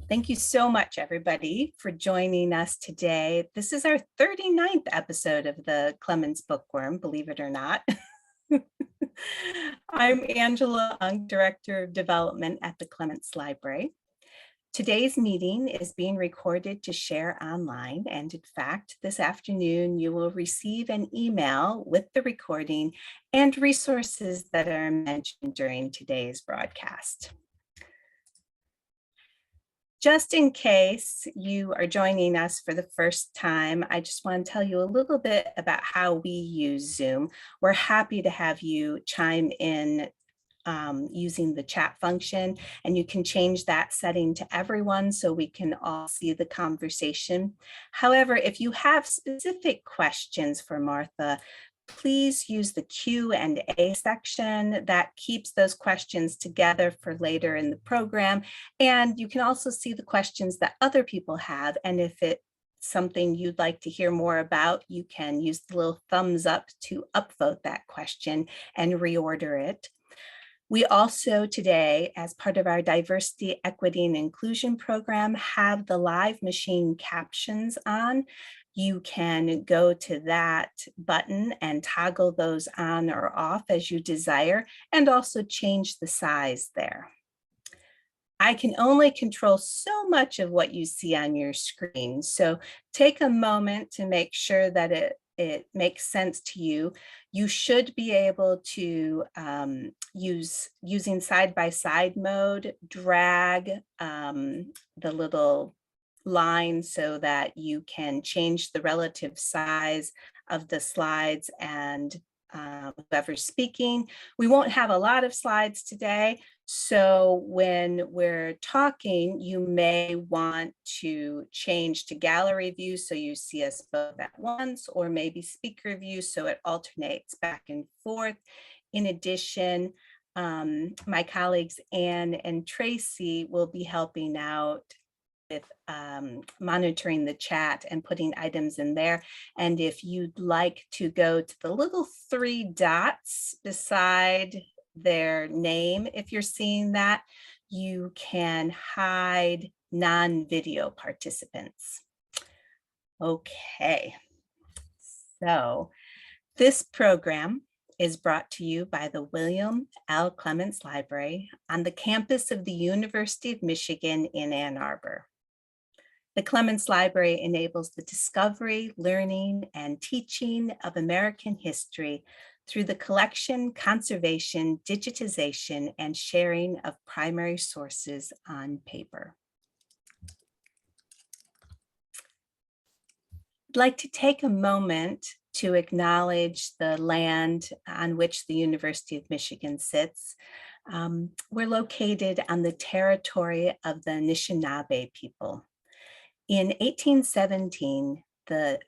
Thank you so much, everybody, for joining us today. This is our 39th episode of the Clements Bookworm, believe it or not. I'm Angela Ung, Director of Development at the Clements Library. Today's meeting is being recorded to share online, and in fact, this afternoon you will receive an email with the recording and resources that are mentioned during today's broadcast. Just in case you are joining us for the first time, I just want to tell you a little bit about how we use Zoom. We're happy to have you chime in using the chat function, and you can change that setting to everyone so we can all see the conversation. However, if you have specific questions for Martha, please use the Q&A section. That keeps those questions together for later in the program. And you can also see the questions that other people have. And if it's something you'd like to hear more about, you can use the little thumbs up to upvote that question and reorder it. We also today, as part of our Diversity, Equity, and Inclusion program, have the live machine captions on. You can go to that button and toggle those on or off as you desire, and also change the size there. I can only control so much of what you see on your screen, so take a moment to make sure that it makes sense to you. You should be able to using side-by-side mode, drag the little line so that you can change the relative size of the slides and whoever's speaking. We won't have a lot of slides today, so when we're talking, you may want to change to gallery view so you see us both at once, or maybe speaker view so it alternates back and forth. In addition, my colleagues Anne and Tracy will be helping out with monitoring the chat and putting items in there. And if you'd like to go to the little 3 dots beside their name, if you're seeing that, you can hide non-video participants. Okay, so this program is brought to you by the William L. Clements Library on the campus of the University of Michigan in Ann Arbor. The Clements Library enables the discovery, learning, and teaching of American history through the collection, conservation, digitization, and sharing of primary sources on paper. I'd like to take a moment to acknowledge the land on which the University of Michigan sits. We're located on the territory of the Anishinaabe people. In 1817, the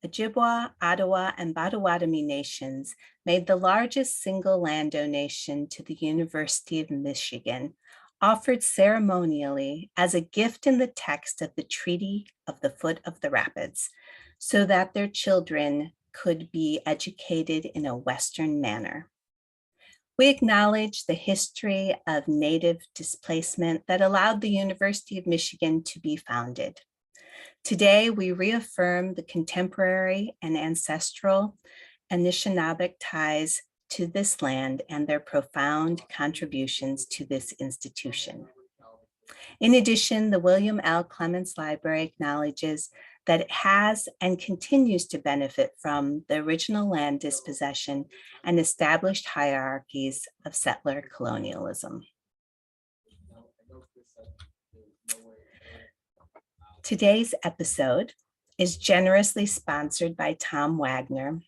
Ojibwa, Ottawa, and Potawatomi nations made the largest single land donation to the University of Michigan, offered ceremonially as a gift in the text of the Treaty of the Foot of the Rapids, so that their children could be educated in a Western manner. We acknowledge the history of Native displacement that allowed the University of Michigan to be founded. Today, we reaffirm the contemporary and ancestral Anishinaabeg ties to this land and their profound contributions to this institution. In addition, the William L. Clements Library acknowledges that it has and continues to benefit from the original land dispossession and established hierarchies of settler colonialism. Today's episode is generously sponsored by Tom Wagner.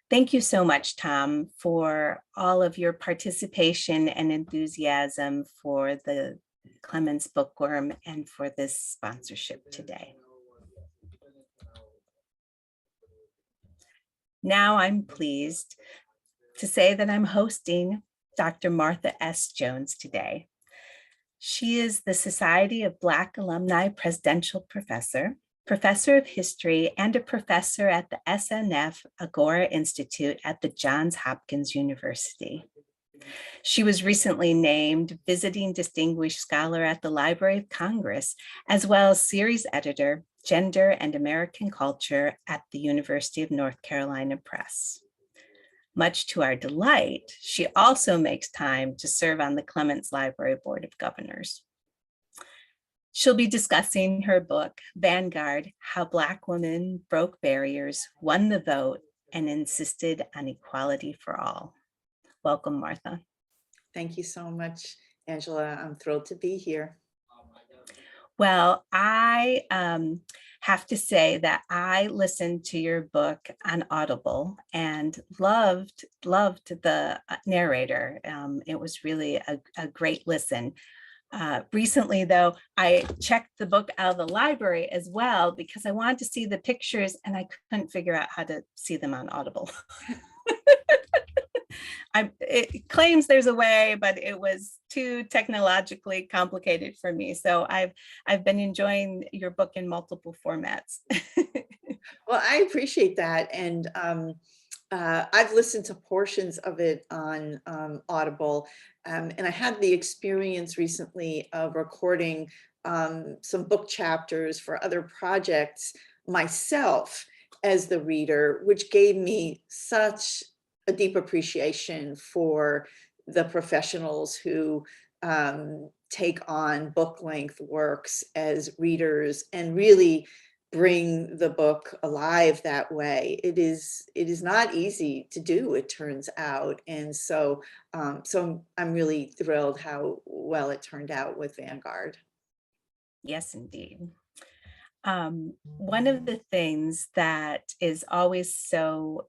Thank you so much, Tom, for all of your participation and enthusiasm for the Clements Bookworm and for this sponsorship today. Now I'm pleased to say that I'm hosting Dr. Martha S. Jones today. She is the Society of Black Alumni Presidential Professor, Professor of History, and a professor at the SNF Agora Institute at the Johns Hopkins University. She was recently named Visiting Distinguished Scholar at the Library of Congress, as well as Series Editor, Gender and American Culture at the University of North Carolina Press. Much to our delight, she also makes time to serve on the Clements Library Board of Governors. She'll be discussing her book, Vanguard, How Black Women Broke Barriers, Won the Vote, and Insisted on Equality for All. Welcome, Martha. Thank you so much, Angela. I'm thrilled to be here. Well, I have to say that I listened to your book on Audible and loved the narrator. It was really a great listen. Recently, though, I checked the book out of the library as well because I wanted to see the pictures and I couldn't figure out how to see them on Audible. It claims there's a way, but it was too technologically complicated for me. So I've been enjoying your book in multiple formats. Well, I appreciate that. And I've listened to portions of it on Audible. And I had the experience recently of recording some book chapters for other projects myself as the reader, which gave me such a deep appreciation for the professionals who take on book length works as readers and really bring the book alive that way. It is not easy to do, it turns out. And so I'm really thrilled how well it turned out with Vanguard. Yes, indeed. One of the things that is always so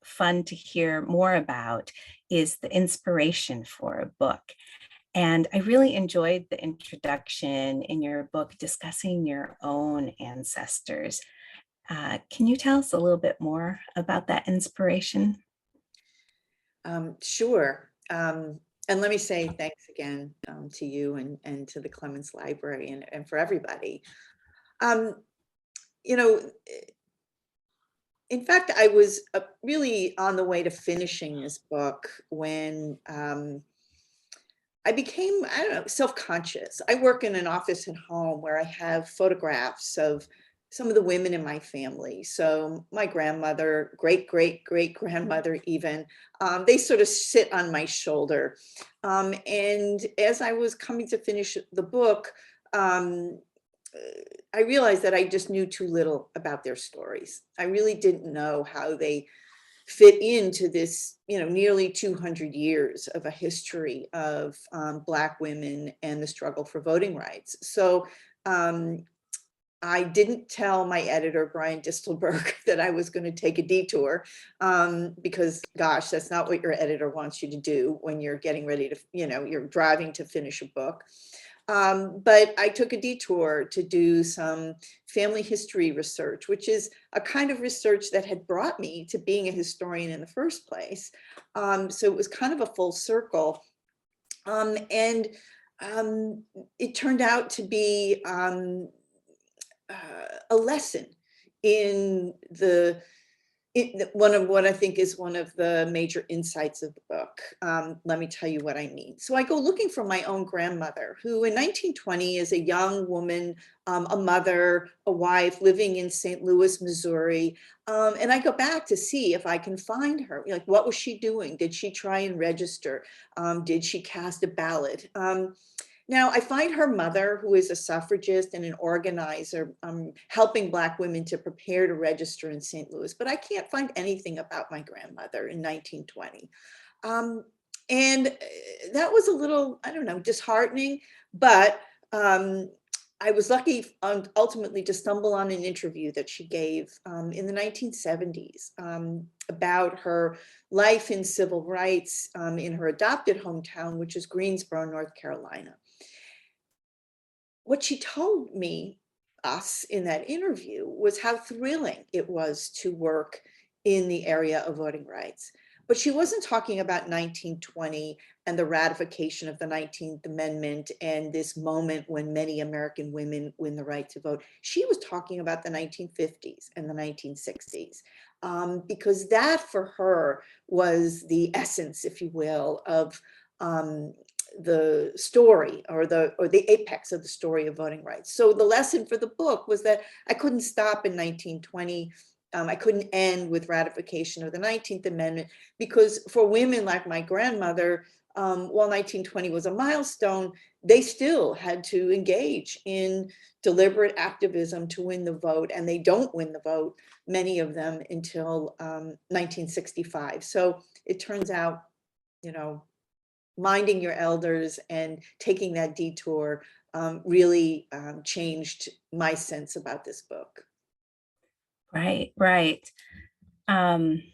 fun to hear more about is the inspiration for a book. And I really enjoyed the introduction in your book discussing your own ancestors. Can you tell us a little bit more about that inspiration? Sure. And let me say thanks again to you and to the Clements Library and for everybody. You know, in fact, I was really on the way to finishing this book when I became, I don't know, self-conscious. I work in an office at home where I have photographs of some of the women in my family. So my grandmother, great-great-great-grandmother even, they sort of sit on my shoulder. And as I was coming to finish the book, I realized that I just knew too little about their stories. I really didn't know how they fit into this, nearly 200 years of a history of Black women and the struggle for voting rights. So I didn't tell my editor, Brian Distelberg, that I was going to take a detour because, gosh, that's not what your editor wants you to do when you're getting ready to, you're driving to finish a book. But I took a detour to do some family history research, which is a kind of research that had brought me to being a historian in the first place. So it was kind of a full circle. And it turned out to be a lesson in one of what I think is one of the major insights of the book. Let me tell you what I mean. So I go looking for my own grandmother, who in 1920 is a young woman, a mother, a wife living in St. Louis, Missouri. And I go back to see if I can find her. Like, what was she doing? Did she try and register? Did she cast a ballot? Now, I find her mother, who is a suffragist and an organizer, helping Black women to prepare to register in St. Louis, but I can't find anything about my grandmother in 1920. And that was a little, I don't know, disheartening, but I was lucky ultimately to stumble on an interview that she gave in the 1970s about her life in civil rights in her adopted hometown, which is Greensboro, North Carolina. What she told us in that interview was how thrilling it was to work in the area of voting rights. But she wasn't talking about 1920 and the ratification of the 19th Amendment and this moment when many American women win the right to vote. She was talking about the 1950s and the 1960s. because that for her was the essence, if you will, of the story, or the apex of the story of voting rights. So the lesson for the book was that I couldn't stop in 1920. I couldn't end with ratification of the 19th Amendment, because for women like my grandmother, while 1920 was a milestone, they still had to engage in deliberate activism to win the vote, and they don't win the vote, many of them, until 1965. So it turns out, you know, minding your elders and taking that detour really changed my sense about this book. Right, right. Um,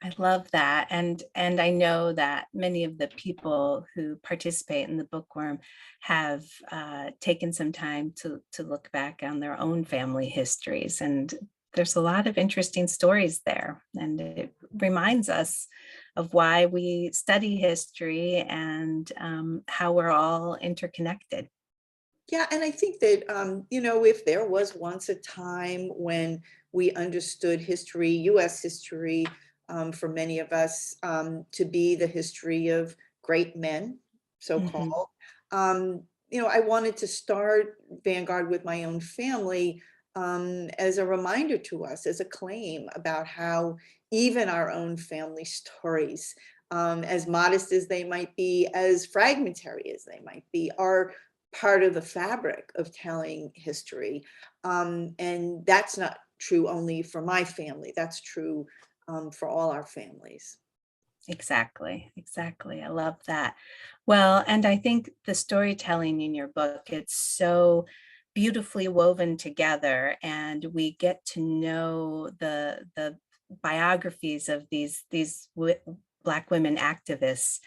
I love that. And I know that many of the people who participate in the Bookworm have taken some time to look back on their own family histories. And there's a lot of interesting stories there. And it reminds us of why we study history and how we're all interconnected. Yeah, and I think that, you know, if there was once a time when we understood history, US history, for many of us, to be the history of great men, Mhm. so-called, you know, I wanted to start Vanguard with my own family, as a reminder to us, as a claim about how even our own family stories, as modest as they might be, as fragmentary as they might be, are part of the fabric of telling history. And that's not true only for my family, that's true for all our families. Exactly, exactly. I love that. Well, and I think the storytelling in your book, it's so beautifully woven together, and we get to know the biographies of these Black women activists.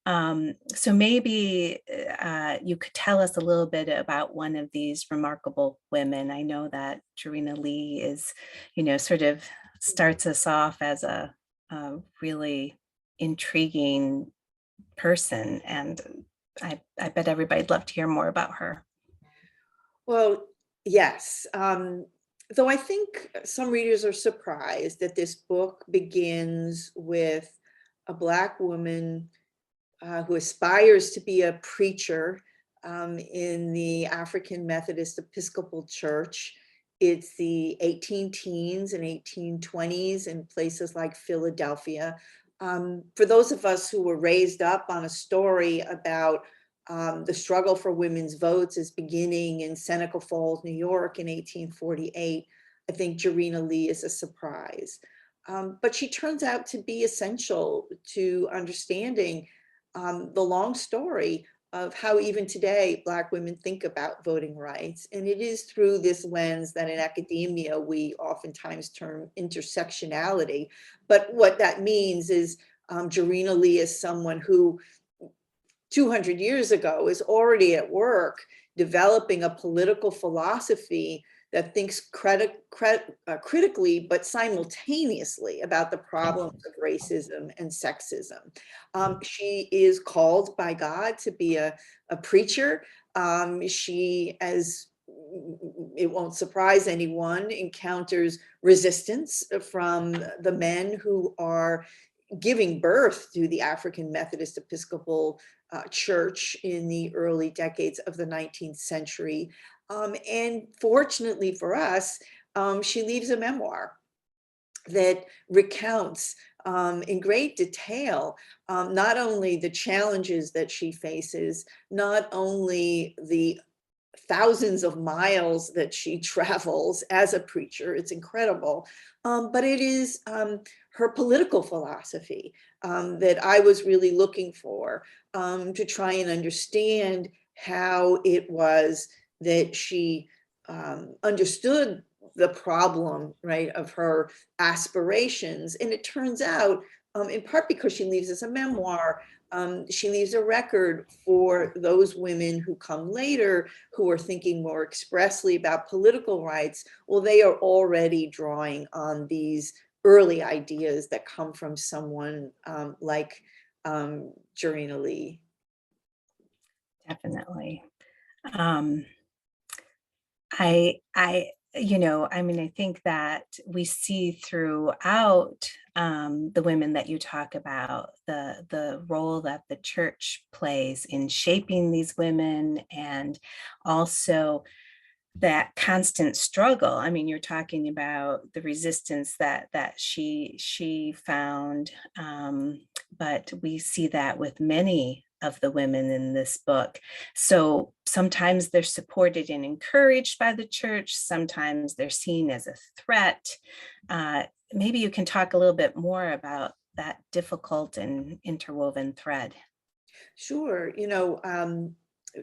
So maybe you could tell us a little bit about one of these remarkable women. I know that Jarena Lee is, sort of starts us off as a really intriguing person, and I bet everybody'd love to hear more about her. Well, yes. Though I think some readers are surprised that this book begins with a Black woman who aspires to be a preacher in the African Methodist Episcopal Church. It's the 18 teens and 1820s in places like Philadelphia. For those of us who were raised up on a story about the struggle for women's votes is beginning in Seneca Falls, New York in 1848, I think Jarena Lee is a surprise. But she turns out to be essential to understanding the long story of how even today Black women think about voting rights. And it is through this lens that in academia we oftentimes term intersectionality. But what that means is Jarena Lee is someone who 200 years ago is already at work developing a political philosophy that thinks critically but simultaneously about the problems of racism and sexism. She is called by God to be a preacher. She, as it won't surprise anyone, encounters resistance from the men who are giving birth to the African Methodist Episcopal Church in the early decades of the 19th century. And fortunately for us, she leaves a memoir that recounts in great detail not only the challenges that she faces, not only the thousands of miles that she travels as a preacher. It's incredible. But it is her political philosophy that I was really looking for to try and understand how it was that she understood the problem, right, of her aspirations. And it turns out, in part because she leaves us a memoir, she leaves a record for those women who come later who are thinking more expressly about political rights. Well, they are already drawing on these early ideas that come from someone like Jarena Lee. Definitely. Um, I I mean, I think that we see throughout the women that you talk about the role that the church plays in shaping these women, and also that constant struggle. I mean, you're talking about the resistance that she found, but we see that with many of the women in this book. So sometimes they're supported and encouraged by the church, sometimes they're seen as a threat. Maybe you can talk a little bit more about that difficult and interwoven thread. Sure.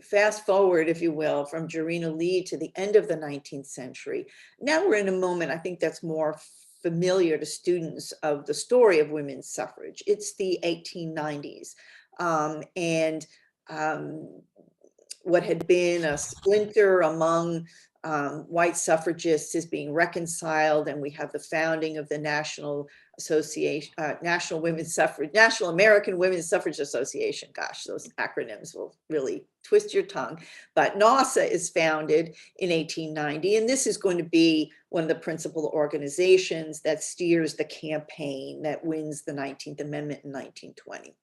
Fast forward, if you will, from Jarena Lee to the end of the 19th century. Now we're in a moment, I think, that's more familiar to students of the story of women's suffrage. It's the 1890s. And what had been a splinter among white suffragists is being reconciled, and we have the founding of the National Association, National American Women's Suffrage Association. Gosh, those acronyms will really twist your tongue. But NAWSA is founded in 1890, and this is going to be one of the principal organizations that steers the campaign that wins the 19th Amendment in 1920.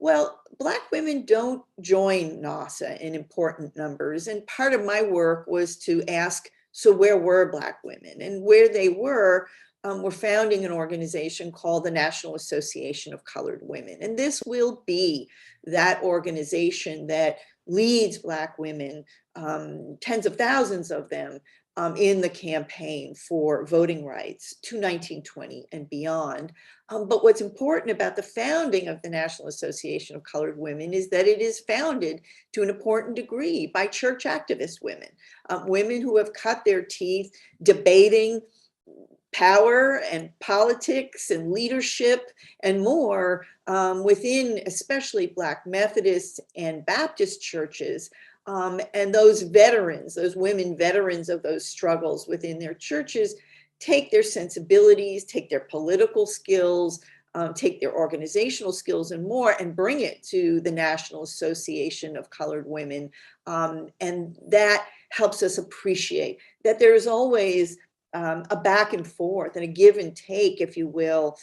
Well, Black women don't join NAWSA in important numbers. And part of my work was to ask, so where were Black women? And where they were founding an organization called the National Association of Colored Women. And this will be that organization that leads Black women, tens of thousands of them, in the campaign for voting rights to 1920 and beyond. But what's important about the founding of the National Association of Colored Women is that it is founded to an important degree by church activist women, women who have cut their teeth debating power and politics and leadership and more within especially Black Methodist and Baptist churches. And those veterans, those women veterans of those struggles within their churches, take their sensibilities, take their political skills, take their organizational skills and more, and bring it to the National Association of Colored Women. And that helps us appreciate that there is always a back and forth and a give and take, if you will,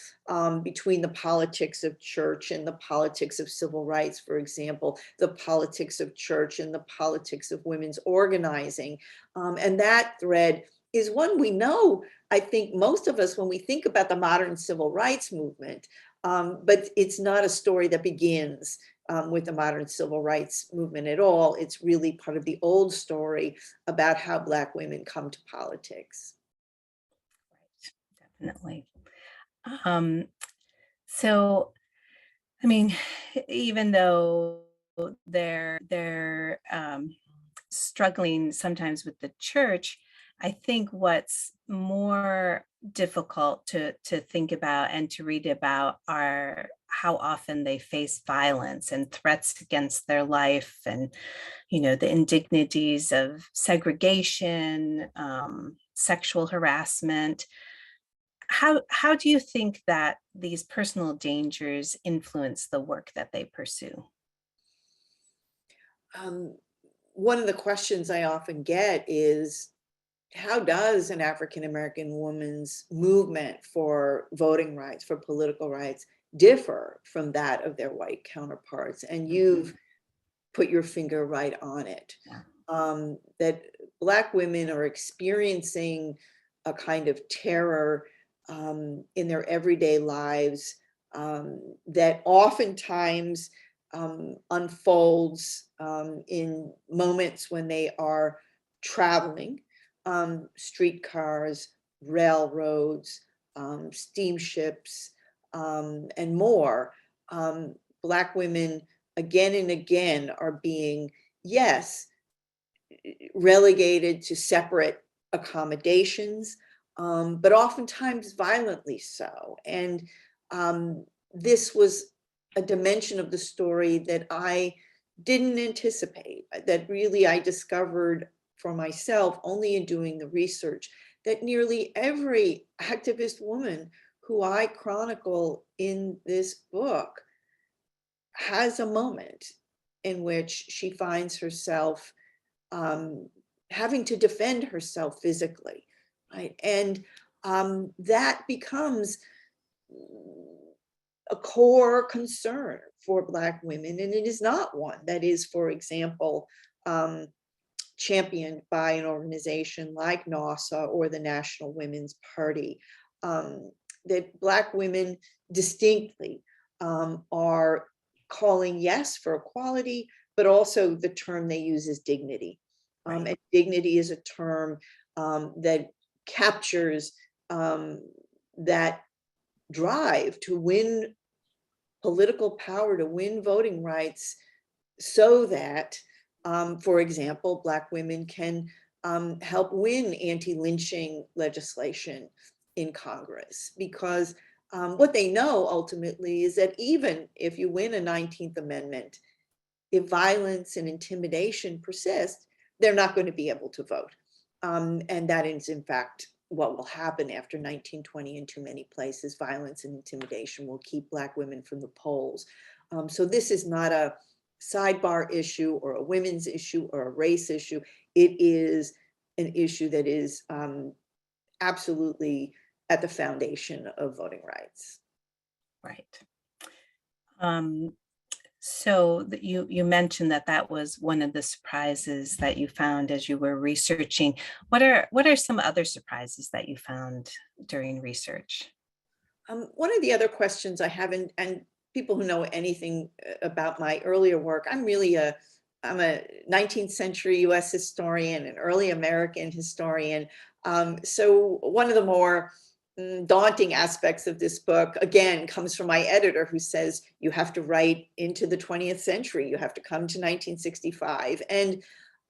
between the politics of church and the politics of civil rights, for example, the politics of church and the politics of women's organizing. And that thread is one we know, I think most of us, when we think about the modern civil rights movement, but it's not a story that begins with the modern civil rights movement at all. It's really part of the old story about how Black women come to politics. Definitely. Um, so, I mean, even though they're struggling sometimes with the church, I think what's more difficult to think about and to read about are how often they face violence and threats against their life, and the indignities of segregation, sexual harassment. How do you think that these personal dangers influence the work that they pursue? One of the questions I often get is, how does an African American woman's movement for voting rights, for political rights, differ from that of their white counterparts? And you've put your finger right on it. Yeah. That Black women are experiencing a kind of terror in their everyday lives that oftentimes unfolds in moments when they are traveling, streetcars, railroads, steamships, and more. Black women again and again are being, yes, relegated to separate accommodations, but oftentimes violently so. And this was a dimension of the story that I didn't anticipate, that really I discovered for myself only in doing the research, that nearly every activist woman who I chronicle in this book has a moment in which she finds herself having to defend herself physically, right? And that becomes a core concern for Black women, and it is not one that is, for example, championed by an organization like NASA or the National Women's Party. That Black women distinctly are calling, yes, for equality, but also the term they use is dignity. Right. And dignity is a term that captures that drive to win political power, to win voting rights, so that, for example, Black women can help win anti-lynching legislation in Congress. Because what they know ultimately is that even if you win a 19th Amendment, if violence and intimidation persist, they're not going to be able to vote. And that is, in fact, what will happen after 1920 in too many places. Violence and intimidation will keep Black women from the polls. So this is not a sidebar issue or a women's issue or a race issue. It is an issue that is absolutely at the foundation of voting rights. Right. So you mentioned that that was one of the surprises that you found as you were researching. What are some other surprises that you found during research? One of the other questions I have, and people who know anything about my earlier work, I'm a 19th century US historian, an early American historian. So one of the more daunting aspects of this book, again, comes from my editor, who says you have to write into the 20th century, you have to come to 1965. And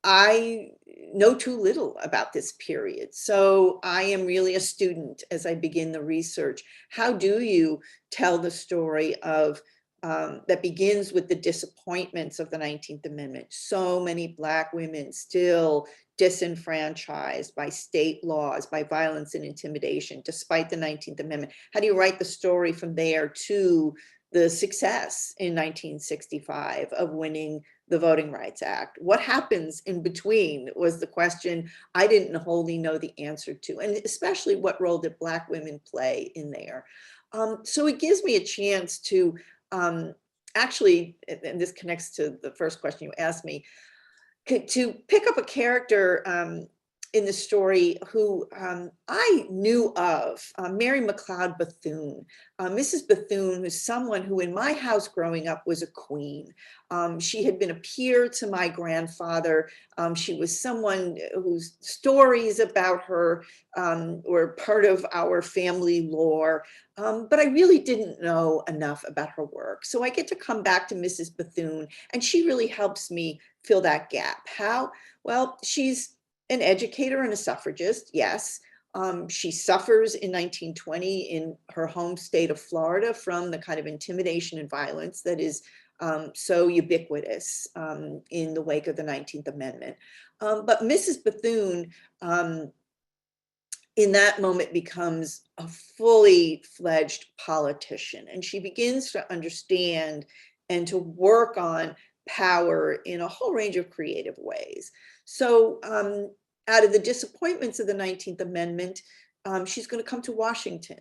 I know too little about this period. So I am really a student as I begin the research. How do you tell the story of that begins with the disappointments of the 19th Amendment? So many Black women still disenfranchised by state laws, by violence and intimidation, despite the 19th Amendment. How do you write the story from there to the success in 1965 of winning the Voting Rights Act? What happens in between was the question I didn't wholly know the answer to, and especially what role did Black women play in there? So it gives me a chance to actually, and this connects to the first question you asked me, to pick up a character in the story who I knew of, Mary McLeod Bethune. Mrs. Bethune was someone who in my house growing up was a queen. She had been a peer to my grandfather. She was someone whose stories about her were part of our family lore. But I really didn't know enough about her work. So I get to come back to Mrs. Bethune, and she really helps me fill that gap. How? Well, she's an educator and a suffragist, yes. She suffers in 1920 in her home state of Florida from the kind of intimidation and violence that is so ubiquitous in the wake of the 19th Amendment. But Mrs. Bethune, in that moment, becomes a fully fledged politician, and she begins to understand and to work on power in a whole range of creative ways. So out of the disappointments of the 19th Amendment, she's going to come to Washington.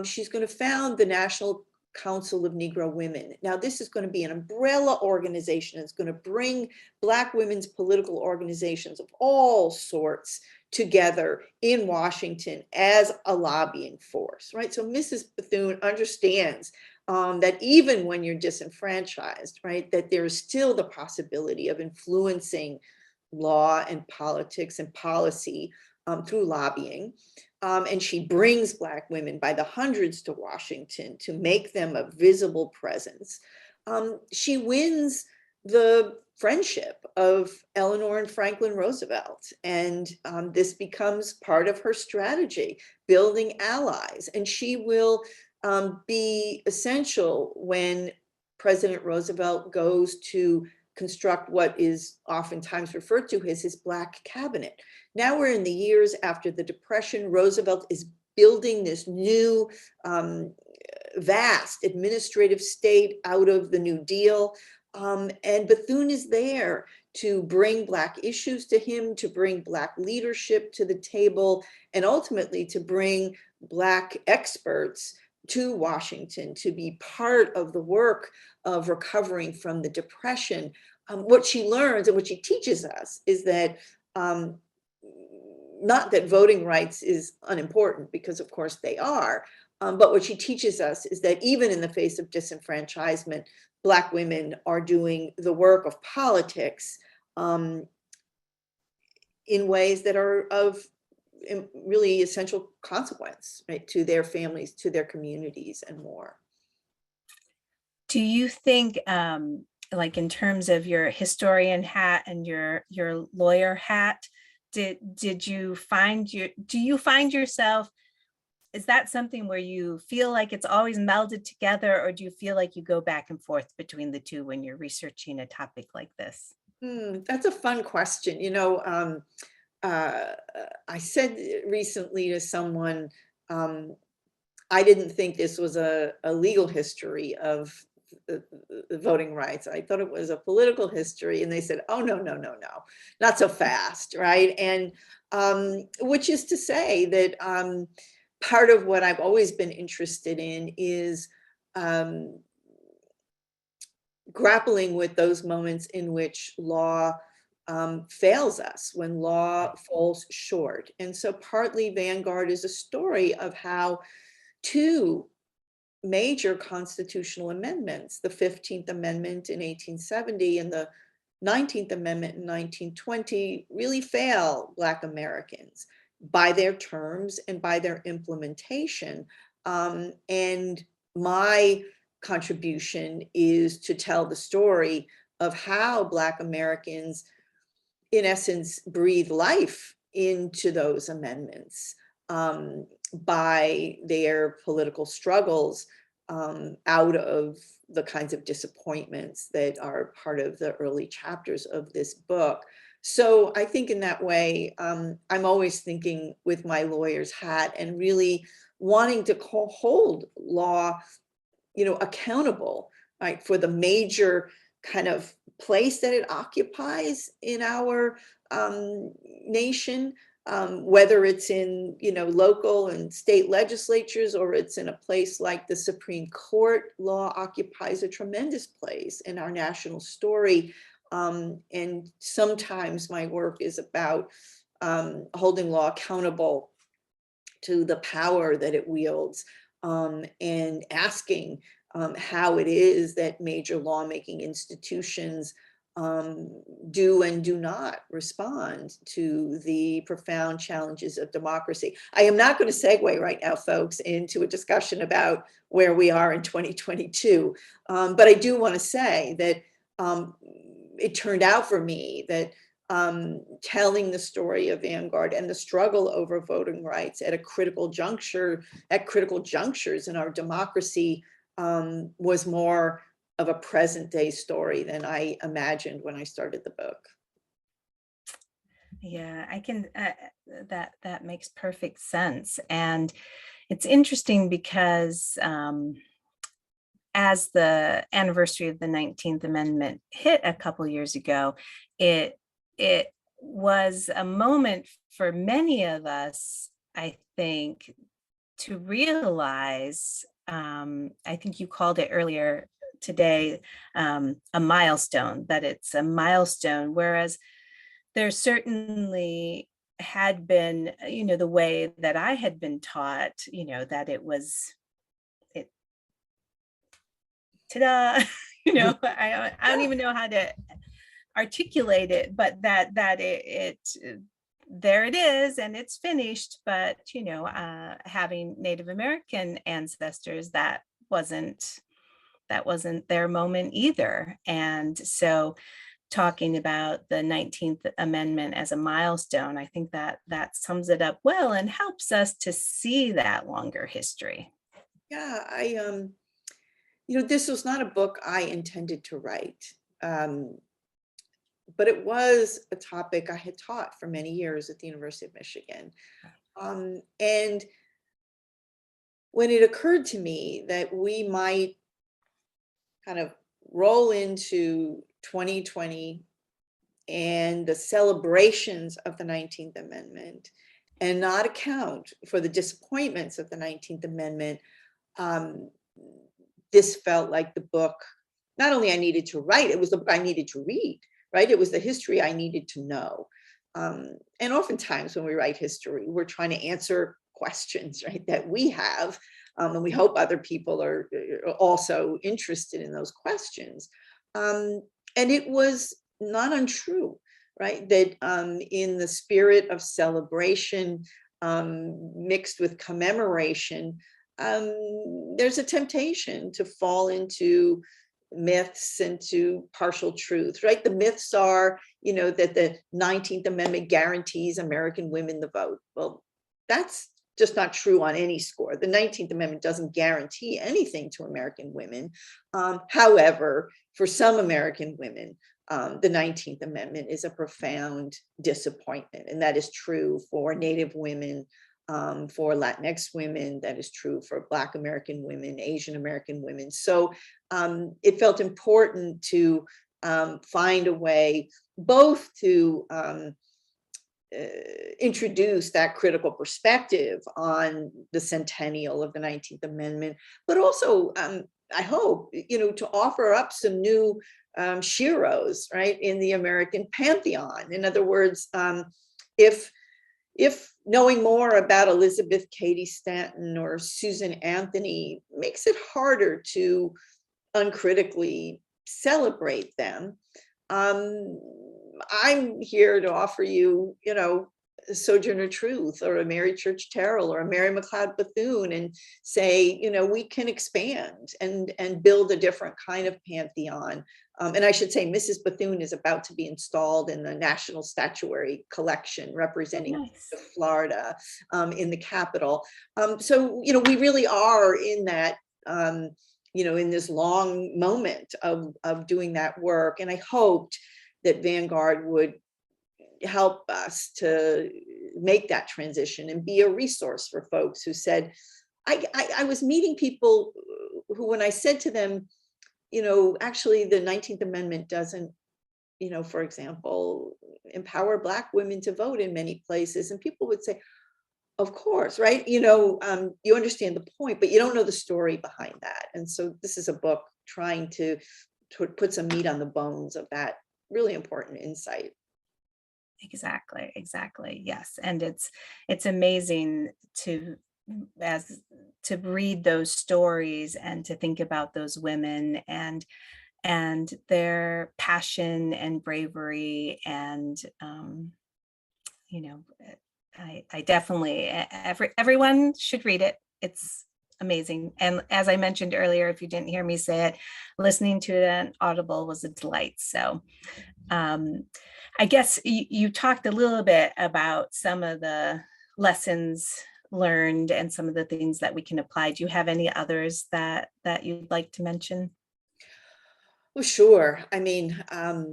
She's going to found the National Council of Negro Women. Now, this is going to be an umbrella organization. It's going to bring Black women's political organizations of all sorts together in Washington as a lobbying force, right? So Mrs. Bethune understands that even when you're disenfranchised, right, that there is still the possibility of influencing law and politics and policy through lobbying. And she brings Black women by the hundreds to Washington to make them a visible presence. She wins the friendship of Eleanor and Franklin Roosevelt. And this becomes part of her strategy, building allies. And she will be essential when President Roosevelt goes to construct what is oftentimes referred to as his Black cabinet. Now we're in the years after the Depression. Roosevelt is building this new vast administrative state out of the New Deal. And Bethune is there to bring Black issues to him, to bring Black leadership to the table, and ultimately to bring Black experts to Washington to be part of the work of recovering from the Depression. What she learns and what she teaches us is that not that voting rights is unimportant, because of course they are, but what she teaches us is that even in the face of disenfranchisement, Black women are doing the work of politics in ways that are of really essential consequence, right, to their families, to their communities, and more. Do you think, like in terms of your historian hat and your lawyer hat, did you find do you find yourself, is that something where you feel like it's always melded together, or do you feel like you go back and forth between the two when you're researching a topic like this? That's a fun question. I said recently to someone, I didn't think this was a legal history of the voting rights. I thought it was a political history. And they said, oh, no, no, no, no, not so fast, right? And which is to say that part of what I've always been interested in is grappling with those moments in which law fails us, when law falls short. And so partly Vanguard is a story of how two major constitutional amendments, the 15th Amendment in 1870 and the 19th Amendment in 1920, really fail Black Americans by their terms and by their implementation. And my contribution is to tell the story of how Black Americans, in essence, breathe life into those amendments by their political struggles out of the kinds of disappointments that are part of the early chapters of this book. So I think in that way, I'm always thinking with my lawyer's hat and really wanting to hold law, accountable, right, for the major kind of place that it occupies in our nation, whether it's in local and state legislatures, or it's in a place like the Supreme Court. Law occupies a tremendous place in our national story. And sometimes my work is about holding law accountable to the power that it wields, and asking how it is that major lawmaking institutions do and do not respond to the profound challenges of democracy. I am not going to segue right now, folks, into a discussion about where we are in 2022, but I do want to say that it turned out for me that telling the story of Vanguard and the struggle over voting rights at critical junctures in our democracy was more of a present day story than I imagined when I started the book. Yeah, I can, that makes perfect sense. And it's interesting because as the anniversary of the 19th Amendment hit a couple years ago, it was a moment for many of us, I think, to realize, I think you called it earlier today, a milestone, that it's a milestone, whereas there certainly had been, the way that I had been taught, that it was, ta-da, I don't even know how to articulate it, but that it there it is and it's finished. But having Native American ancestors, that wasn't their moment either. And so talking about the 19th Amendment as a milestone, I think that sums it up well and helps us to see that longer history. Yeah, this was not a book I intended to write. But it was a topic I had taught for many years at the University of Michigan. And when it occurred to me that we might kind of roll into 2020 and the celebrations of the 19th Amendment and not account for the disappointments of the 19th Amendment, this felt like the book, not only I needed to write, it was the book I needed to read, right? It was the history I needed to know. And oftentimes when we write history, we're trying to answer questions, right, that we have, and we hope other people are also interested in those questions. And it was not untrue, right, that in the spirit of celebration mixed with commemoration, there's a temptation to fall into myths and to partial truths, right? The myths are, that the 19th Amendment guarantees American women the vote. Well, that's just not true on any score. The 19th Amendment doesn't guarantee anything to American women. However, for some American women, the 19th Amendment is a profound disappointment. And that is true for Native women, for Latinx women, that is true for Black American women, Asian American women. So it felt important to find a way both to introduce that critical perspective on the centennial of the 19th Amendment, but also, I hope, to offer up some new sheroes, right, in the American pantheon. In other words, if knowing more about Elizabeth Cady Stanton or Susan Anthony makes it harder to uncritically celebrate them, I'm here to offer you, a Sojourner Truth or a Mary Church Terrell or a Mary McLeod Bethune and say, we can expand and build a different kind of pantheon. And I should say, Mrs. Bethune is about to be installed in the National Statuary Collection representing Florida in the Capitol. So, we really are in that, in this long moment of doing that work. And I hoped that Vanguard would help us to make that transition and be a resource for folks who said, I was meeting people who, when I said to them, actually the 19th Amendment doesn't, for example, empower Black women to vote in many places. And people would say, of course, right? You understand the point, but you don't know the story behind that. And so this is a book trying to put some meat on the bones of that really important insight. Exactly. Yes. And it's amazing to read those stories and to think about those women and their passion and bravery. And I definitely, everyone should read it. It's amazing. And as I mentioned earlier, if you didn't hear me say it, listening to it on Audible was a delight. So I guess you talked a little bit about some of the lessons learned and some of the things that we can apply. Do you have any others that you'd like to mention? Well, sure. I mean, I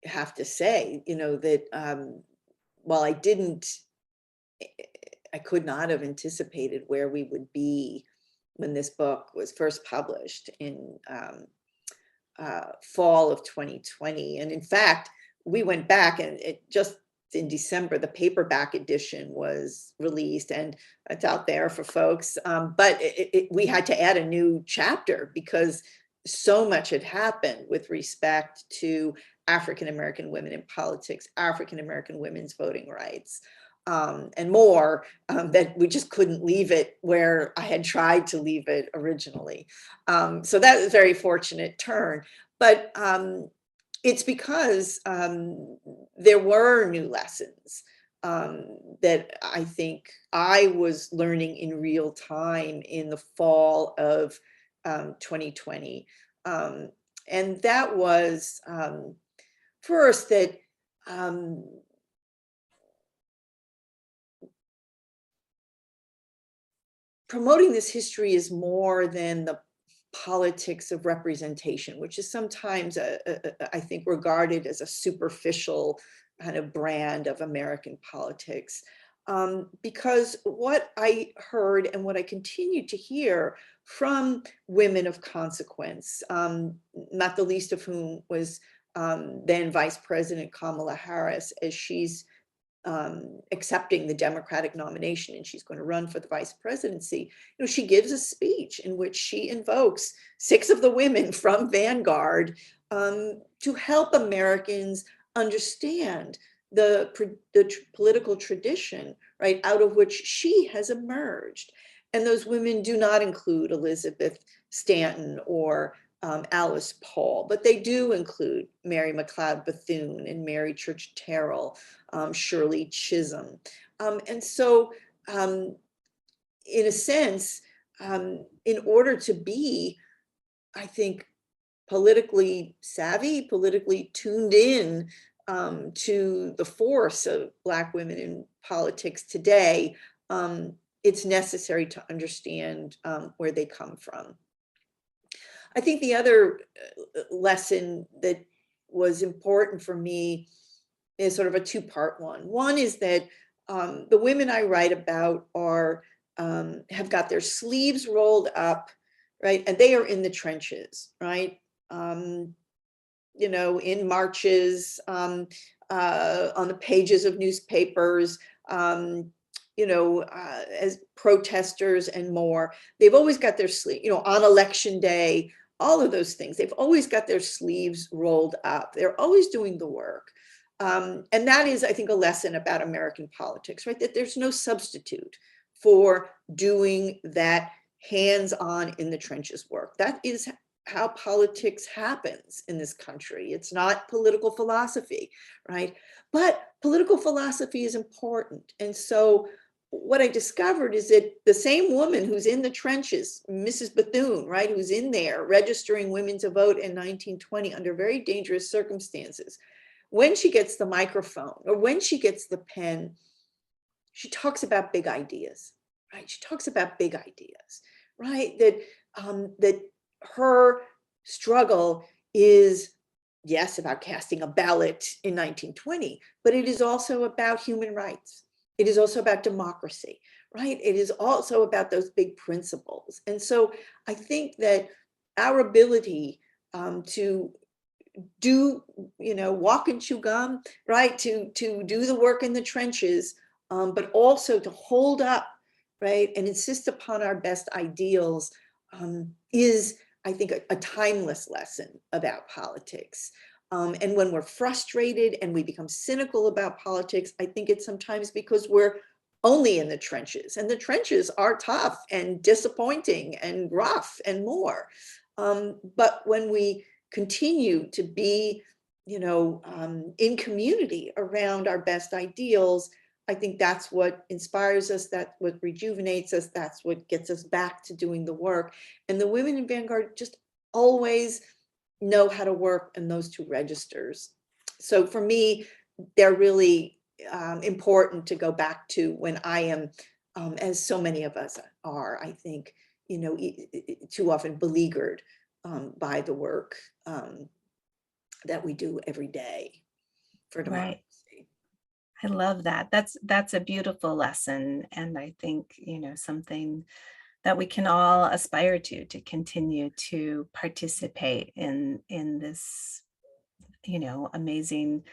have to say, that while I could not have anticipated where we would be when this book was first published in fall of 2020. And in fact, we went back and just in December, the paperback edition was released and it's out there for folks. But we had to add a new chapter because so much had happened with respect to African-American women in politics, African-American women's voting rights, and more, that we just couldn't leave it where I had tried to leave it originally. So that was a very fortunate turn. But it's because there were new lessons that I think I was learning in real time in the fall of 2020. And that was first that promoting this history is more than the politics of representation, which is sometimes, I think, regarded as a superficial kind of brand of American politics. because what I heard and what I continue to hear from women of consequence, not the least of whom was then Vice President Kamala Harris, as she's accepting the Democratic nomination and she's going to run for the vice presidency. She gives a speech in which she invokes 6 of the women from Vanguard to help Americans understand the political tradition, right, out of which she has emerged. And those women do not include Elizabeth Stanton or Alice Paul, but they do include Mary McLeod Bethune and Mary Church Terrell, Shirley Chisholm. And so, in a sense, in order to be, I think, politically savvy, politically tuned in to the force of Black women in politics today, it's necessary to understand where they come from. I think the other lesson that was important for me is sort of a 2-part one. One is that the women I write about have got their sleeves rolled up, right? And they are in the trenches, right? In marches, on the pages of newspapers, as protesters and more. They've always got their sleeve, on election day, all of those things. They've always got their sleeves rolled up. They're always doing the work. And that is, I think, a lesson about American politics, right? That there's no substitute for doing that hands-on in the trenches work. That is how politics happens in this country. It's not political philosophy, right? But political philosophy is important. And so what I discovered is that the same woman who's in the trenches, Mrs. Bethune, right, who's in there registering women to vote in 1920 under very dangerous circumstances, when she gets the microphone or when she gets the pen, she talks about big ideas, right? She talks about big ideas, right? That her struggle is, yes, about casting a ballot in 1920, but it is also about human rights. It is also about democracy, right? It is also about those big principles. And so I think that our ability to walk and chew gum, right? To do the work in the trenches, but also to hold up, right? And insist upon our best ideals is, I think, a timeless lesson about politics. And when we're frustrated and we become cynical about politics, I think it's sometimes because we're only in the trenches, and the trenches are tough and disappointing and rough and more. But when we continue to be, in community around our best ideals, I think that's what inspires us, that's what rejuvenates us, that's what gets us back to doing the work. And the women in Vanguard just always know how to work in those 2 registers. So for me, they're really important to go back to when I am, as so many of us are, I think, too often beleaguered by the work that we do every day for democracy. Right. I love that. That's a beautiful lesson. And I think, something that we can all aspire to continue to participate in this, amazing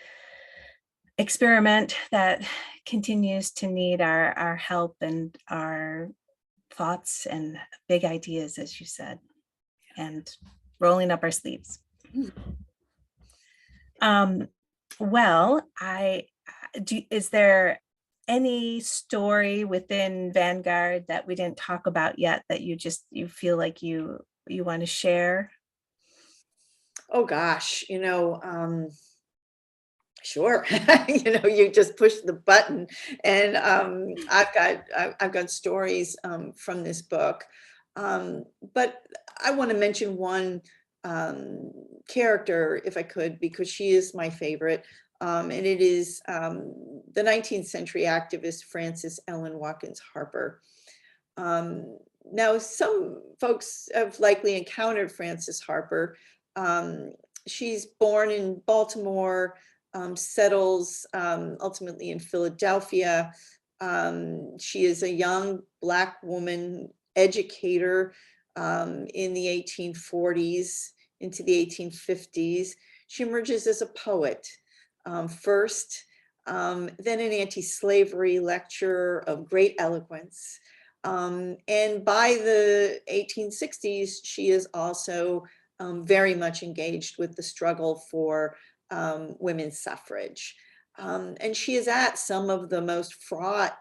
experiment that continues to need our help and our thoughts and big ideas, as you said, and rolling up our sleeves. Well, is there any story within Vanguard that we didn't talk about yet that you feel like you want to share? Oh gosh, sure. You just push the button, and I've got stories from this book, but I want to mention one character, if I could, because she is my favorite, and it is the 19th century activist Frances Ellen Watkins Harper. Now, some folks have likely encountered Frances Harper. She's born in Baltimore, settles ultimately in Philadelphia, She is a young Black woman educator in the 1840s into the 1850s. She emerges as a poet first, then an anti-slavery lecturer of great eloquence. And by the 1860s, she is also very much engaged with the struggle for women's suffrage. And she is at some of the most fraught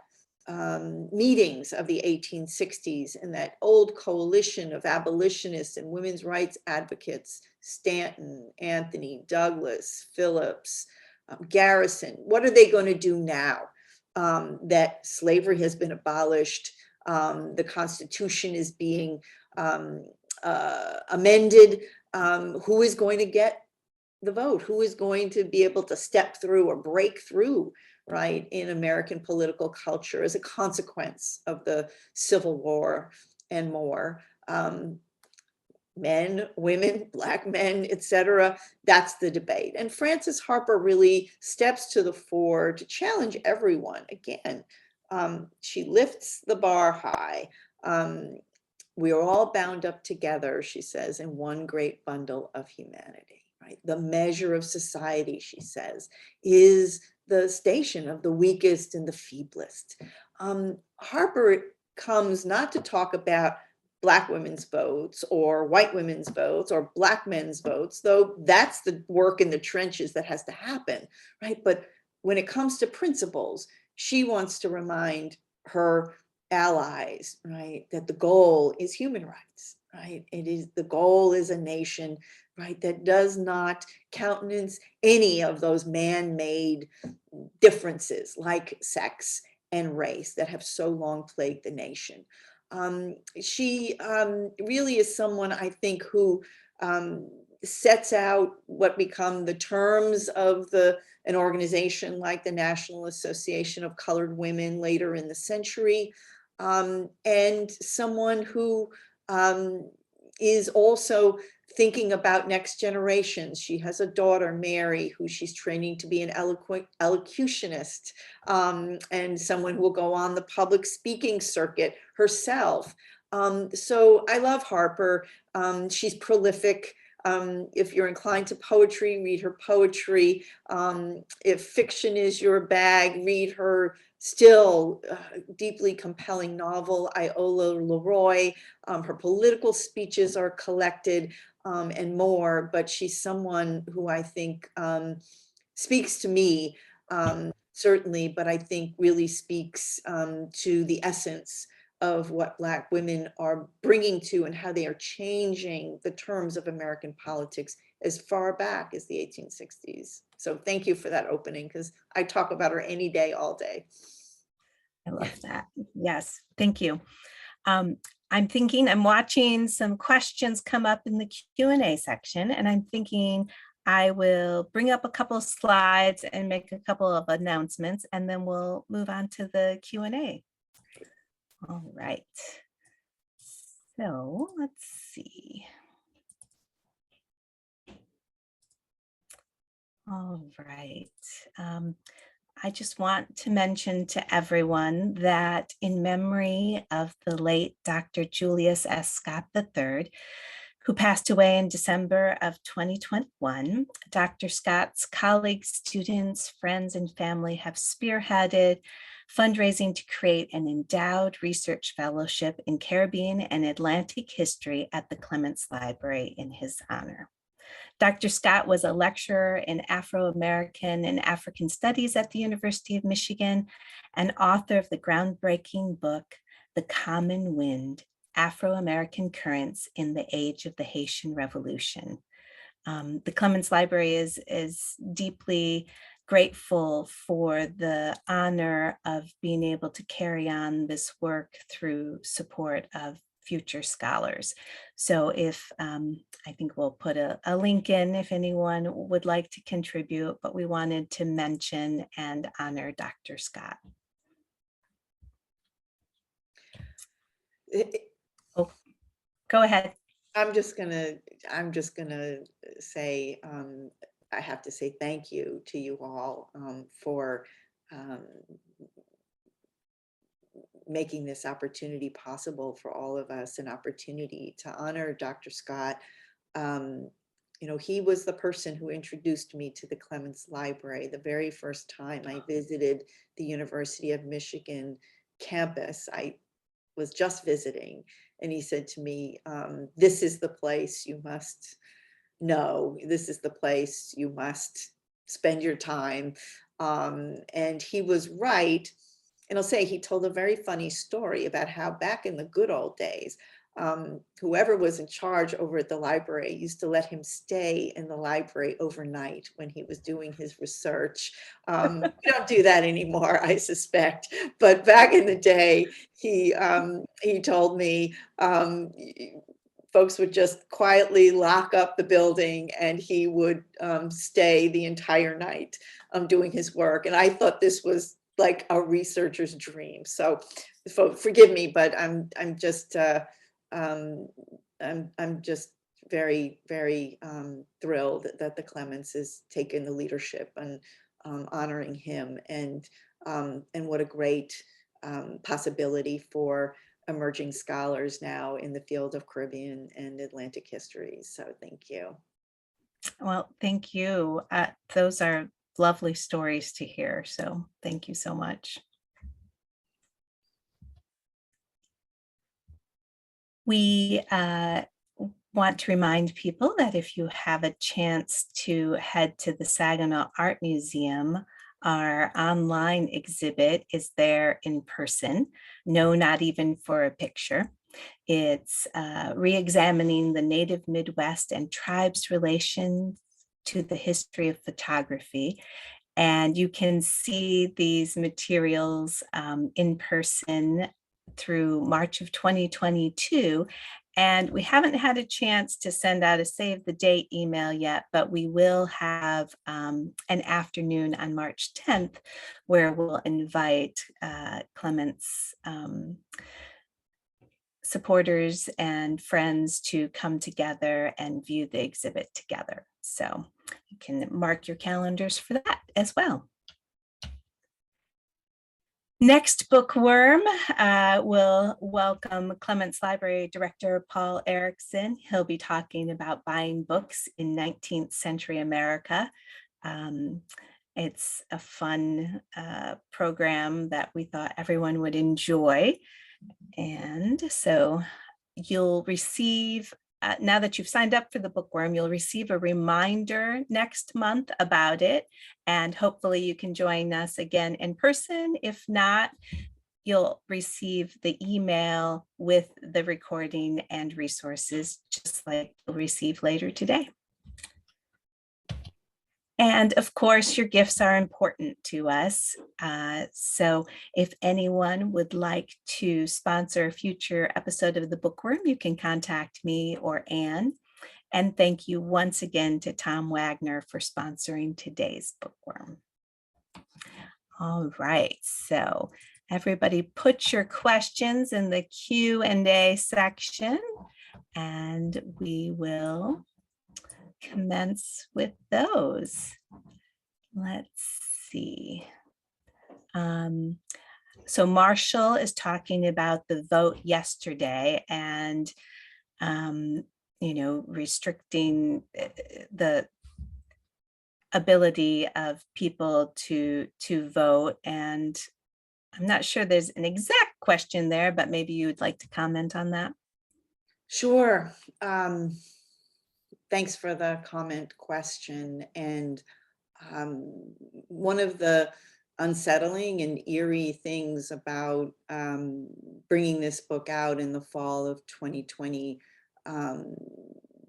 meetings of the 1860s, and that old coalition of abolitionists and women's rights advocates, Stanton, Anthony, Douglas, Phillips, Garrison. What are they going to do now that slavery has been abolished? The Constitution is being amended. Who is going to get the vote? Who is going to be able to step through or break through, right, in American political culture as a consequence of the Civil War and more? Men, women, Black men, etc. That's the debate. And Frances Harper really steps to the fore to challenge everyone. Again, she lifts the bar high. We are all bound up together, she says, in one great bundle of humanity, right? The measure of society, she says, is the station of the weakest and the feeblest. Harper comes not to talk about Black women's votes or white women's votes or Black men's votes, though that's the work in the trenches that has to happen, right? But when it comes to principles, she wants to remind her allies, right, that the goal is human rights, right? It is, the goal is a nation, right, that does not countenance any of those man-made differences like sex and race that have so long plagued the nation. She really is someone, I think, who sets out what become the terms of an organization like the National Association of Colored Women later in the century, and someone who is also thinking about next generations. She has a daughter, Mary, who she's training to be an elocutionist, and someone who will go on the public speaking circuit herself. So I love Harper. She's prolific. If you're inclined to poetry, read her poetry. If fiction is your bag, read her still deeply compelling novel, Iola Leroy. Her political speeches are collected and more, but she's someone who I think speaks to me, certainly, but I think really speaks to the essence of what Black women are bringing to and how they are changing the terms of American politics as far back as the 1860s. So thank you for that opening, because I talk about her any day, all day. I love that. Yes, thank you. I'm watching some questions come up in the Q&A section, and I'm thinking I will bring up a couple of slides and make a couple of announcements, and then we'll move on to the Q&A. All right. So let's see. All right. I just want to mention to everyone that in memory of the late Dr. Julius S. Scott III, who passed away in December of 2021, Dr. Scott's colleagues, students, friends, and family have spearheaded fundraising to create an endowed research fellowship in Caribbean and Atlantic history at the Clements Library in his honor. Dr. Scott was a lecturer in Afro-American and African Studies at the University of Michigan and author of the groundbreaking book, The Common Wind, Afro-American Currents in the Age of the Haitian Revolution. The Clements Library is deeply grateful for the honor of being able to carry on this work through support of future scholars. So if I think we'll put a link in if anyone would like to contribute, but we wanted to mention and honor Dr. Scott. Oh, go ahead. I'm just gonna say, I have to say thank you to you all for making this opportunity possible for all of us, an opportunity to honor Dr. Scott. You know, he was the person who introduced me to the Clements Library the very first time I visited the University of Michigan campus. I was just visiting, and he said to me, this is the place you must know. This is the place you must spend your time. And he was right. And I'll say he told a very funny story about how back in the good old days, whoever was in charge over at the library used to let him stay in the library overnight when he was doing his research. We don't do that anymore, I suspect. But back in the day, he told me folks would just quietly lock up the building, and he would stay the entire night doing his work. And I thought this was like a researcher's dream. So forgive me, but I'm just very, very thrilled that the Clements has taken the leadership and honoring him, and what a great possibility for emerging scholars now in the field of Caribbean and Atlantic history. So thank you. Well, thank you. Those are lovely stories to hear. So thank you so much. We want to remind people that if you have a chance to head to the Saginaw Art Museum, our online exhibit is there in person. No, not even for a picture. It's re-examining the Native Midwest and tribes' relation to the history of photography. And you can see these materials in person through March of 2022. And we haven't had a chance to send out a save the date email yet, but we will have an afternoon on March 10th where we'll invite Clements supporters and friends to come together and view the exhibit together. So you can mark your calendars for that as well. Next Bookworm will welcome Clements Library Director Paul Erickson. He'll be talking about buying books in 19th century America. It's a fun program that we thought everyone would enjoy. And so you'll receive, now that you've signed up for the Bookworm, you'll receive a reminder next month about it. And hopefully you can join us again in person. If not, you'll receive the email with the recording and resources, just like you'll receive later today. And of course, your gifts are important to us. So if anyone would like to sponsor a future episode of the Bookworm, you can contact me or Anne. And thank you once again to Tom Wagner for sponsoring today's Bookworm. All right, so everybody put your questions in the Q&A section, and we will commence with those. Let's see. So Marshall is talking about the vote yesterday and, you know, restricting the ability of people to vote. And I'm not sure there's an exact question there, but maybe you would like to comment on that. Sure. Thanks for the comment question. And one of the unsettling and eerie things about bringing this book out in the fall of 2020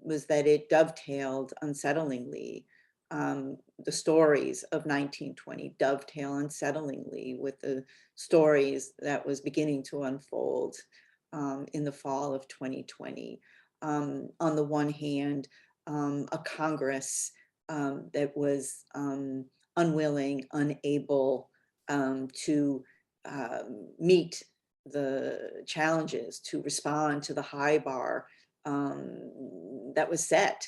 was that it dovetailed unsettlingly. The stories of 1920 dovetail unsettlingly with the stories that was beginning to unfold in the fall of 2020. On the one hand, a Congress that was unwilling, unable to meet the challenges, to respond to the high bar that was set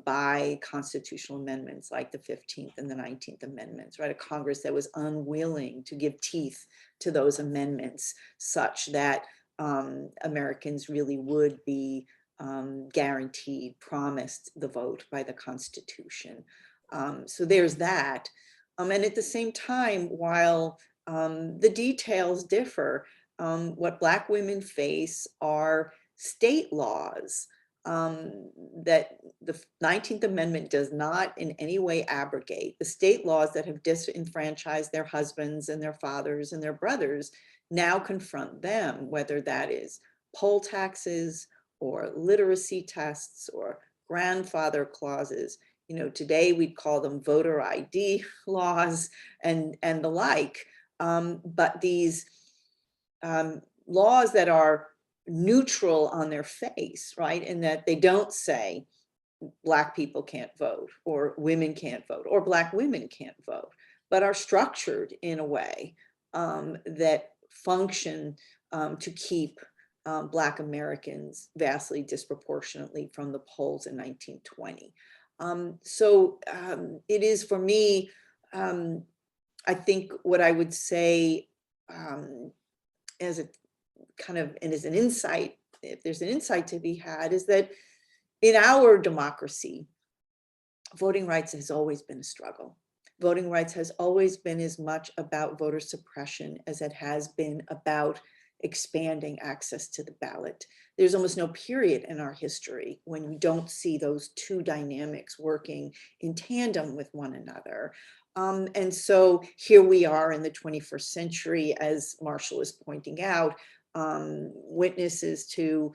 by constitutional amendments like the 15th and the 19th Amendments, right? A Congress that was unwilling to give teeth to those amendments such that Americans really would be guaranteed, promised the vote by the Constitution. So there's that. And at the same time, while the details differ, what Black women face are state laws that the 19th Amendment does not in any way abrogate. The state laws that have disenfranchised their husbands and their fathers and their brothers now confront them, whether that is poll taxes or literacy tests or grandfather clauses. You know, today we'd call them voter ID laws and the like. But these laws that are neutral on their face, right? And that they don't say Black people can't vote or women can't vote or Black women can't vote, but are structured in a way that function to keep Black Americans vastly disproportionately from the polls in 1920. So it is for me, I think what I would say as a kind of, and as an insight, if there's an insight to be had, is that in our democracy, voting rights has always been a struggle. Voting rights has always been as much about voter suppression as it has been about expanding access to the ballot. There's almost no period in our history when we don't see those two dynamics working in tandem with one another. And so here we are in the 21st century, as Marshall is pointing out, witnesses to,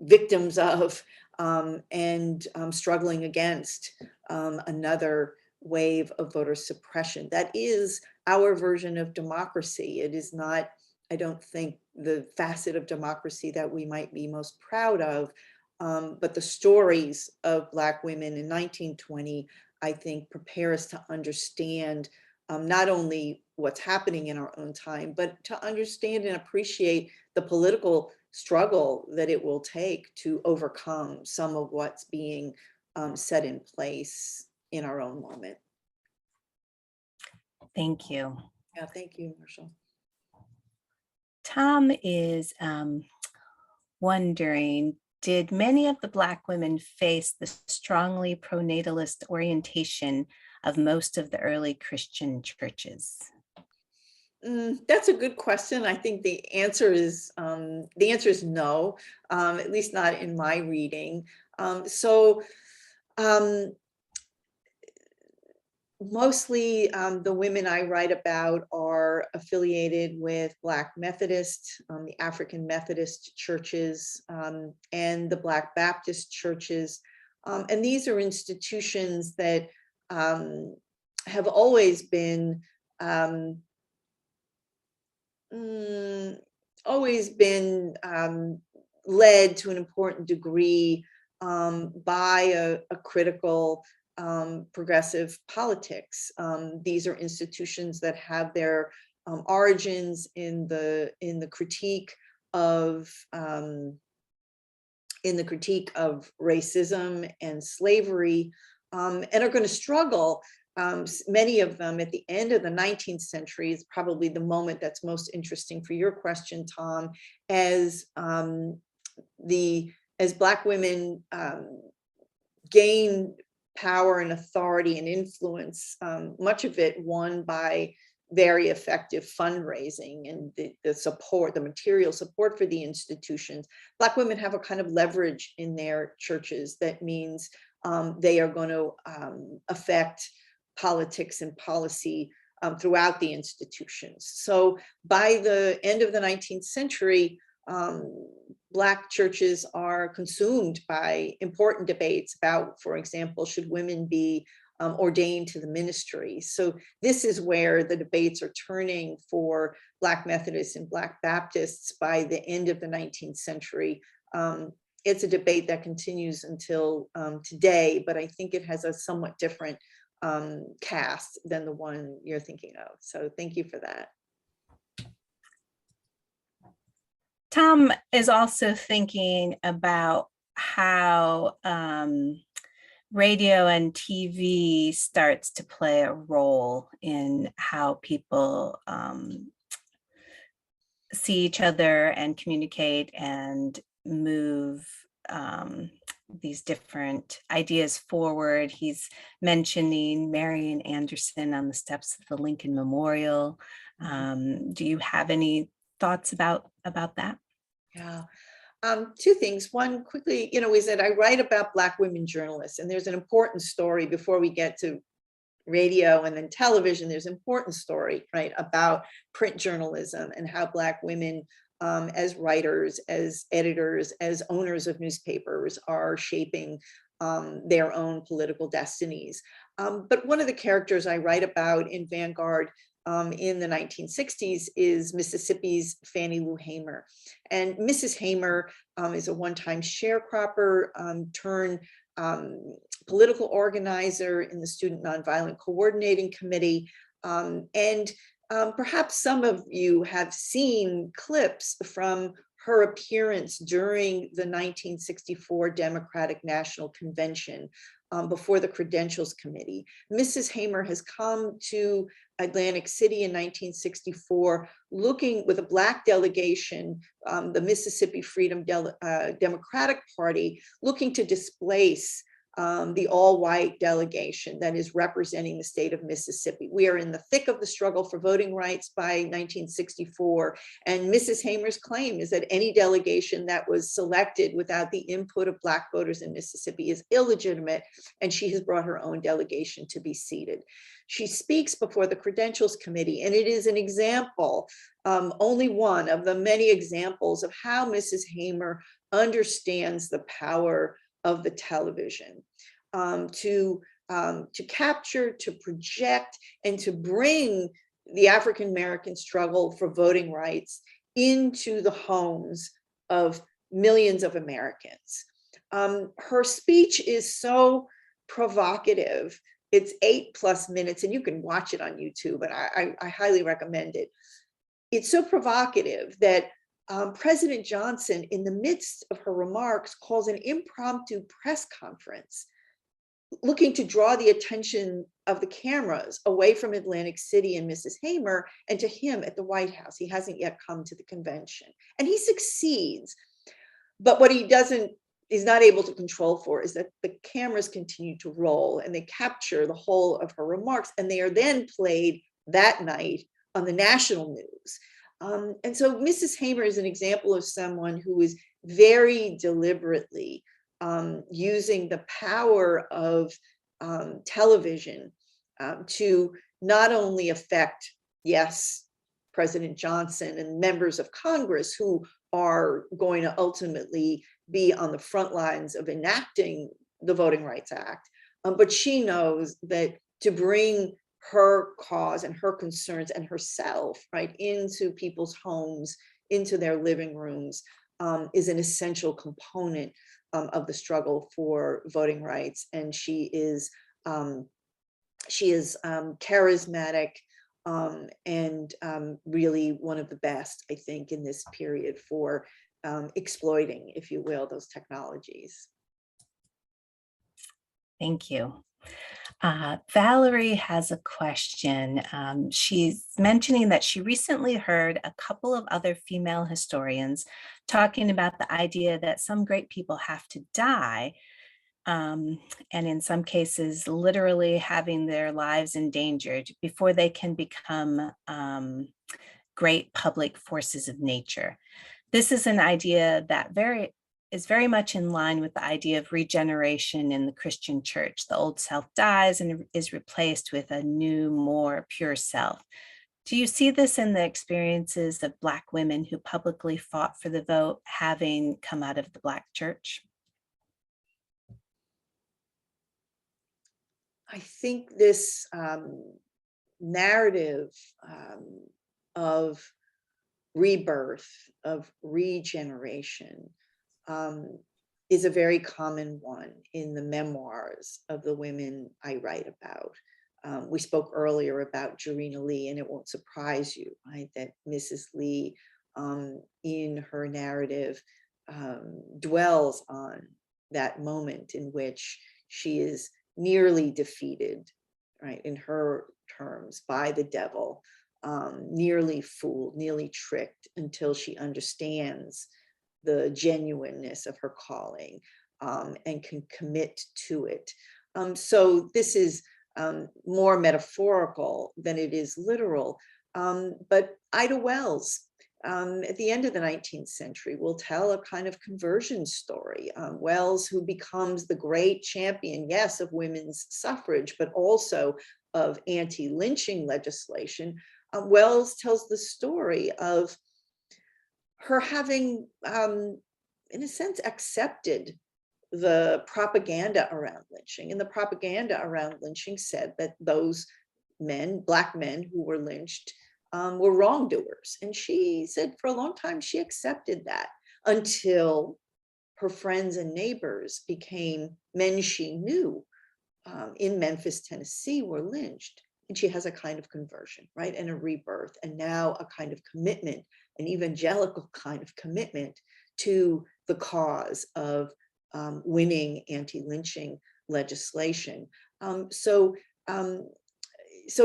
victims of, and struggling against another wave of voter suppression. That is our version of democracy. It is not, I don't think, the facet of democracy that we might be most proud of, but the stories of Black women in 1920, I think, prepare us to understand not only what's happening in our own time, but to understand and appreciate the political struggle that it will take to overcome some of what's being set in place in our own moment. Thank you. Yeah, thank you, Marshall. Tom is wondering, did many of the Black women face the strongly pronatalist orientation of most of the early Christian churches? That's a good question. I think the answer is no, at least not in my reading. Mostly the women I write about are affiliated with Black Methodist, the African Methodist churches, and the Black Baptist churches. And these are institutions that have always been led to an important degree by a critical progressive politics. These are institutions that have their origins in the critique of racism and slavery, and are going to struggle. Many of them at the end of the 19th century is probably the moment that's most interesting for your question, Tom, as Black women gain power and authority and influence, much of it won by very effective fundraising and the support, the material support for the institutions. Black women have a kind of leverage in their churches that means they are going to affect politics and policy throughout the institutions. So by the end of the 19th century, Black churches are consumed by important debates about, for example, should women be ordained to the ministry? So this is where the debates are turning for Black Methodists and Black Baptists by the end of the 19th century. It's a debate that continues until today, but I think it has a somewhat different cast than the one you're thinking of. So thank you for that. Tom is also thinking about how radio and TV starts to play a role in how people see each other and communicate and move these different ideas forward. He's mentioning Marian Anderson on the steps of the Lincoln Memorial. Do you have any thoughts about that? Yeah. Two things. One, quickly, is that I write about Black women journalists, and there's an important story before we get to radio and then television. There's an important story, right, about print journalism and how Black women, as writers, as editors, as owners of newspapers, are shaping their own political destinies. But one of the characters I write about in Vanguard in the 1960s is Mississippi's Fannie Lou Hamer. And Mrs. Hamer is a one-time sharecropper turned political organizer in the Student Nonviolent Coordinating Committee. Perhaps some of you have seen clips from her appearance during the 1964 Democratic National Convention before the Credentials Committee. Mrs. Hamer has come to Atlantic City in 1964 looking with a Black delegation, the Mississippi Freedom Democratic Party, looking to displace the all-white delegation that is representing the state of Mississippi. We are in the thick of the struggle for voting rights by 1964, and Mrs. Hamer's claim is that any delegation that was selected without the input of Black voters in Mississippi is illegitimate, and she has brought her own delegation to be seated. She speaks before the Credentials Committee, and it is an example, only one of the many examples of how Mrs. Hamer understands the power of the television to capture, to project, and to bring the African American struggle for voting rights into the homes of millions of Americans. Her speech is so provocative. It's 8+ minutes, and you can watch it on YouTube, and I highly recommend it. It's so provocative that President Johnson, in the midst of her remarks, calls an impromptu press conference, looking to draw the attention of the cameras away from Atlantic City and Mrs. Hamer and to him at the White House. He hasn't yet come to the convention, and he succeeds. But what he's not able to control for is that the cameras continue to roll and they capture the whole of her remarks, and they are then played that night on the national news. And so Mrs. Hamer is an example of someone who is very deliberately using the power of television to not only affect, yes, President Johnson and members of Congress who are going to ultimately be on the front lines of enacting the Voting Rights Act, but she knows that to bring her cause and her concerns and herself, right, into people's homes, into their living rooms, is an essential component of the struggle for voting rights. And she is charismatic and really one of the best, I think, in this period for exploiting, if you will, those technologies. Thank you. Valerie has a question. She's mentioning that she recently heard a couple of other female historians talking about the idea that some great people have to die, and in some cases, literally having their lives endangered before they can become great public forces of nature. This is an idea that is very much in line with the idea of regeneration in the Christian church. The old self dies and is replaced with a new, more pure self. Do you see this in the experiences of Black women who publicly fought for the vote, having come out of the Black church? I think this narrative of rebirth, of regeneration, is a very common one in the memoirs of the women I write about. We spoke earlier about Jarena Lee, and it won't surprise you, right, that Mrs. Lee in her narrative dwells on that moment in which she is nearly defeated, right, in her terms, by the devil, nearly fooled, nearly tricked, until she understands the genuineness of her calling, and can commit to it. So this is more metaphorical than it is literal. But Ida Wells, at the end of the 19th century, will tell a kind of conversion story. Wells, who becomes the great champion, yes, of women's suffrage, but also of anti-lynching legislation. Wells tells the story of her having, in a sense, accepted the propaganda around lynching. And the propaganda around lynching said that those men, Black men who were lynched, were wrongdoers. And she said for a long time, she accepted that, until her friends and neighbors became men she knew in Memphis, Tennessee, were lynched. And she has a kind of conversion, right? And a rebirth, and now a kind of commitment, an evangelical kind of commitment to the cause of winning anti-lynching legislation. So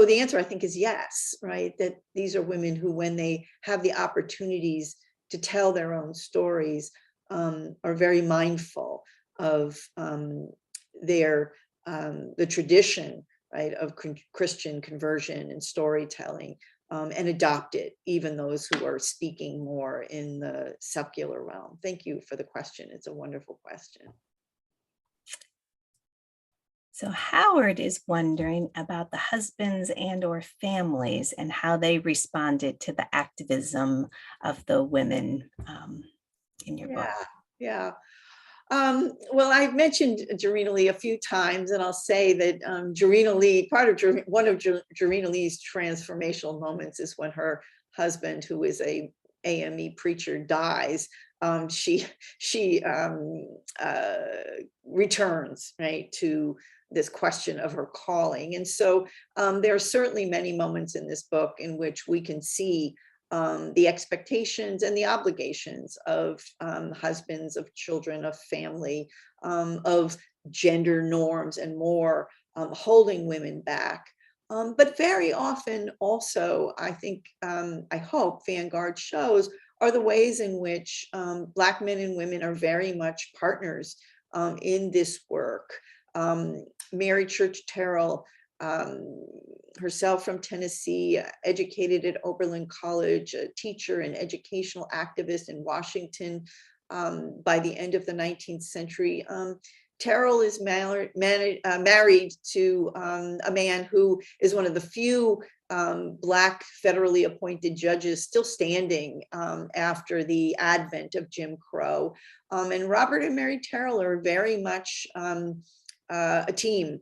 the answer, I think, is yes, right? That these are women who, when they have the opportunities to tell their own stories, are very mindful of the tradition, right, of Christian conversion and storytelling, and adopt it, even those who are speaking more in the secular realm. Thank you for the question. It's a wonderful question. So Howard is wondering about the husbands and or families and how they responded to the activism of the women in your book. Yeah. Well, I've mentioned Jarena Lee a few times, and I'll say that Jarena Lee, one of Jarena Lee's transformational moments is when her husband, who is a AME preacher, dies. She returns, right, to this question of her calling. And so there are certainly many moments in this book in which we can see the expectations and the obligations of husbands, of children, of family, of gender norms and more, holding women back. But very often also, I think, I hope Vanguard shows, are the ways in which Black men and women are very much partners in this work. Mary Church Terrell, herself from Tennessee, educated at Oberlin College, a teacher and educational activist in Washington by the end of the 19th century. Terrell is married to a man who is one of the few Black federally appointed judges still standing after the advent of Jim Crow. And Robert and Mary Terrell are very much a team.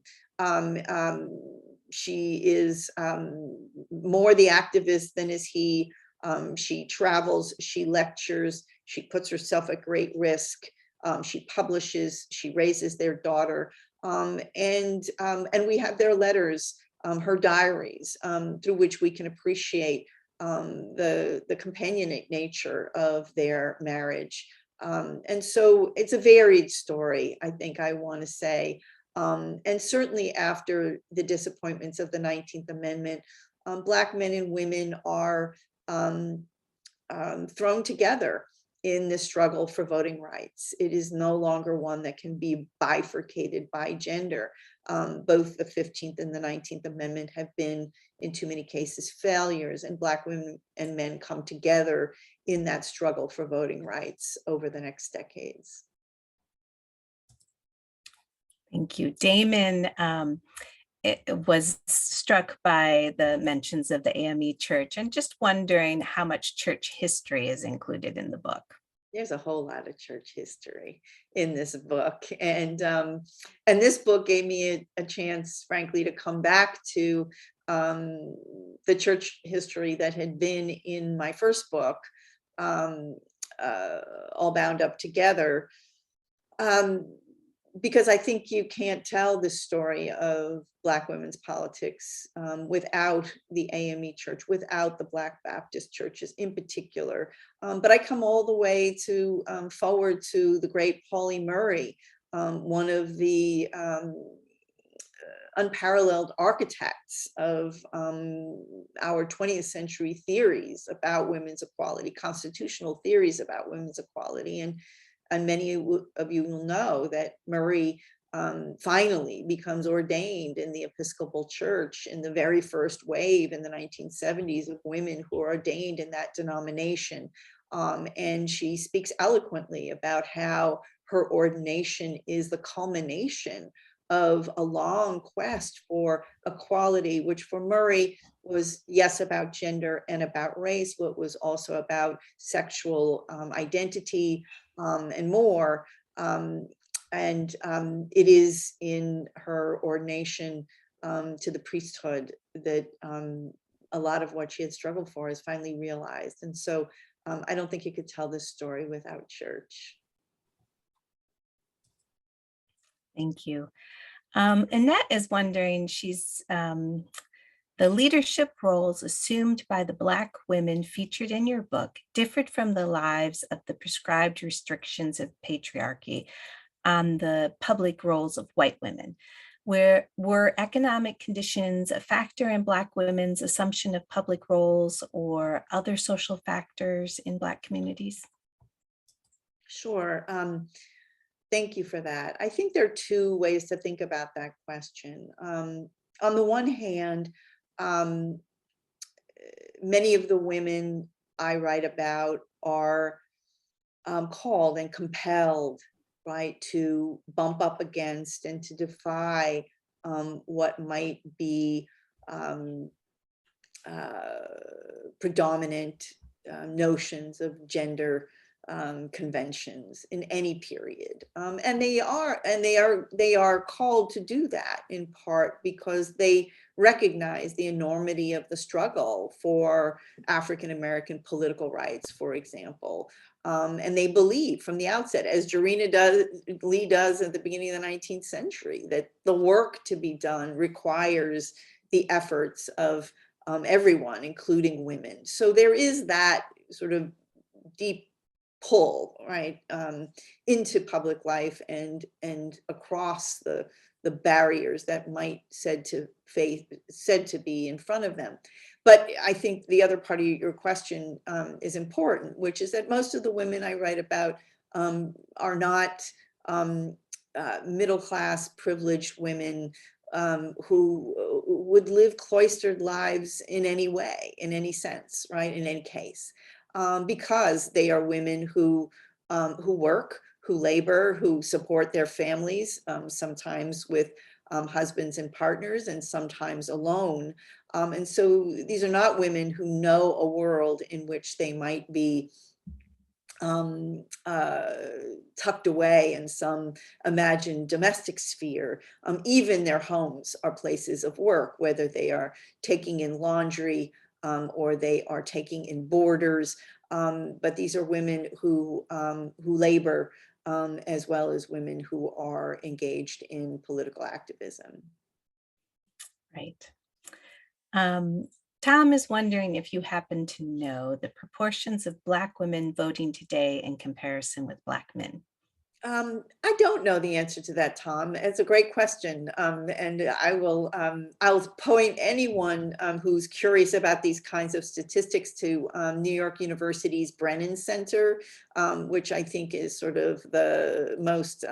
She is more the activist than is he. She travels, she lectures, she puts herself at great risk. She publishes, she raises their daughter. And we have their letters, her diaries, through which we can appreciate the companionate nature of their marriage. And so it's a varied story, I think I want to say. And certainly after the disappointments of the 19th Amendment, Black men and women are thrown together in the struggle for voting rights. It is no longer one that can be bifurcated by gender. Both the 15th and the 19th Amendment have been, in too many cases, failures, and Black women and men come together in that struggle for voting rights over the next decades. Thank you. Damon was struck by the mentions of the AME Church and just wondering how much church history is included in the book. There's a whole lot of church history in this book. And this book gave me a chance, frankly, to come back to the church history that had been in my first book, All Bound Up Together. Because I think you can't tell the story of Black women's politics without the AME Church, without the Black Baptist churches in particular. But I come all the way to forward to the great Pauli Murray, one of the unparalleled architects of our 20th century theories about women's equality, constitutional theories about women's equality. And many of you will know that Murray finally becomes ordained in the Episcopal Church in the very first wave in the 1970s of women who are ordained in that denomination. And she speaks eloquently about how her ordination is the culmination of a long quest for equality, which for Murray was, yes, about gender and about race, but was also about sexual identity and more. It is in her ordination to the priesthood that a lot of what she had struggled for is finally realized. And so I don't think you could tell this story without church. Thank you. Annette is wondering, the leadership roles assumed by the Black women featured in your book differed from the lives of the prescribed restrictions of patriarchy on the public roles of white women. Where were economic conditions a factor in Black women's assumption of public roles or other social factors in Black communities? Sure. Thank you for that. I think there are two ways to think about that question. On the one hand, many of the women I write about are called and compelled, right, to bump up against and to defy what might be predominant notions of gender conventions in any period, and they are called to do that in part because they recognize the enormity of the struggle for African American political rights, for example, and they believe from the outset, as Jarena Lee does at the beginning of the 19th century, that the work to be done requires the efforts of everyone, including women. So there is that sort of deep pull, right, into public life and across the barriers that might said to be in front of them. But I think the other part of your question is important, which is that most of the women I write about are not middle class privileged women who would live cloistered lives in any way, in any sense, right, in any case. Because they are women who work, who labor, who support their families, sometimes with husbands and partners, and sometimes alone. And so these are not women who know a world in which they might be tucked away in some imagined domestic sphere. Even their homes are places of work, whether they are taking in laundry or they are taking in boarders. But these are women who labor as well as women who are engaged in political activism. Right. Tom is wondering if you happen to know the proportions of Black women voting today in comparison with Black men. I don't know the answer to that, Tom. It's a great question, and I'll point anyone who's curious about these kinds of statistics to New York University's Brennan Center, which I think is sort of the most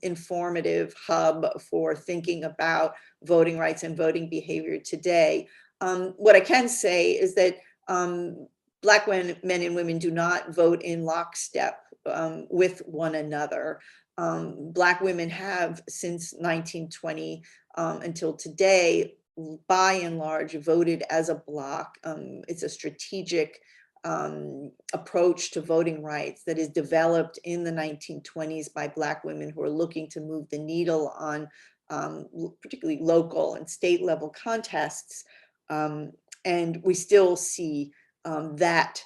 informative hub for thinking about voting rights and voting behavior today. What I can say is that Black men and women do not vote in lockstep with one another. Black women have since 1920 until today, by and large, voted as a bloc. It's a strategic approach to voting rights that is developed in the 1920s by Black women who are looking to move the needle on particularly local and state level contests. And we still see that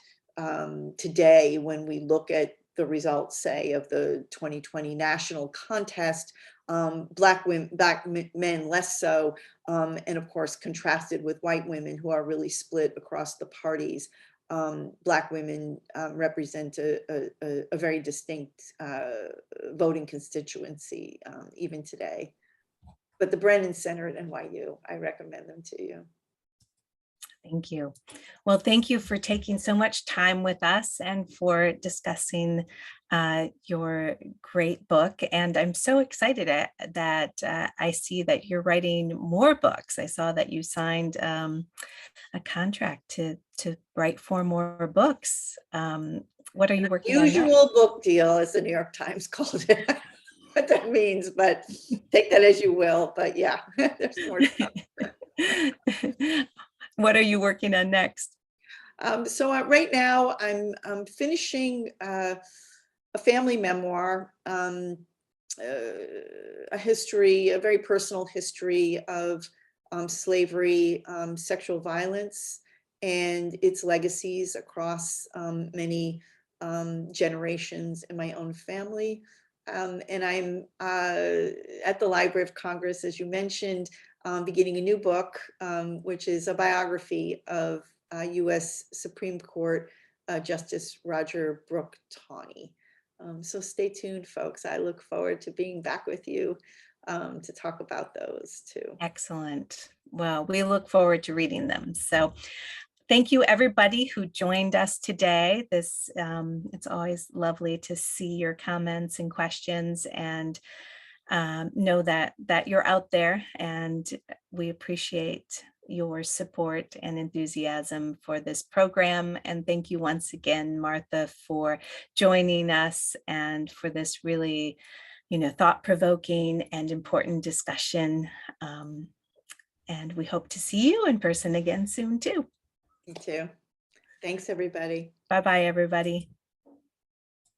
today when we look at the results, say, of the 2020 national contest, Black men less so, and of course contrasted with white women who are really split across the parties. Black women represent a very distinct voting constituency even today. But the Brennan Center at NYU, I recommend them to you. Thank you. Well, thank you for taking so much time with us and for discussing your great book. And I'm so excited that I see that you're writing more books. I saw that you signed a contract to write 4 more books. What are you working on next? Usual book deal, as the New York Times called it. What that means, but take that as you will. But yeah, there's more to come. What are you working on next? So right now I'm finishing a family memoir, a history, a very personal history of slavery, sexual violence, and its legacies across many generations in my own family. And I'm at the Library of Congress, as you mentioned, beginning a new book, which is a biography of U.S. Supreme Court Justice Roger Brooke Taney. So stay tuned, folks. I look forward to being back with you to talk about those too. Excellent. Well, we look forward to reading them. So thank you, everybody who joined us today. It's always lovely to see your comments and questions, and know that you're out there, and we appreciate your support and enthusiasm for this program. And thank you once again, Martha, for joining us and for this really, thought-provoking and important discussion. And we hope to see you in person again soon too. Me too. Thanks, everybody. Bye-bye, everybody.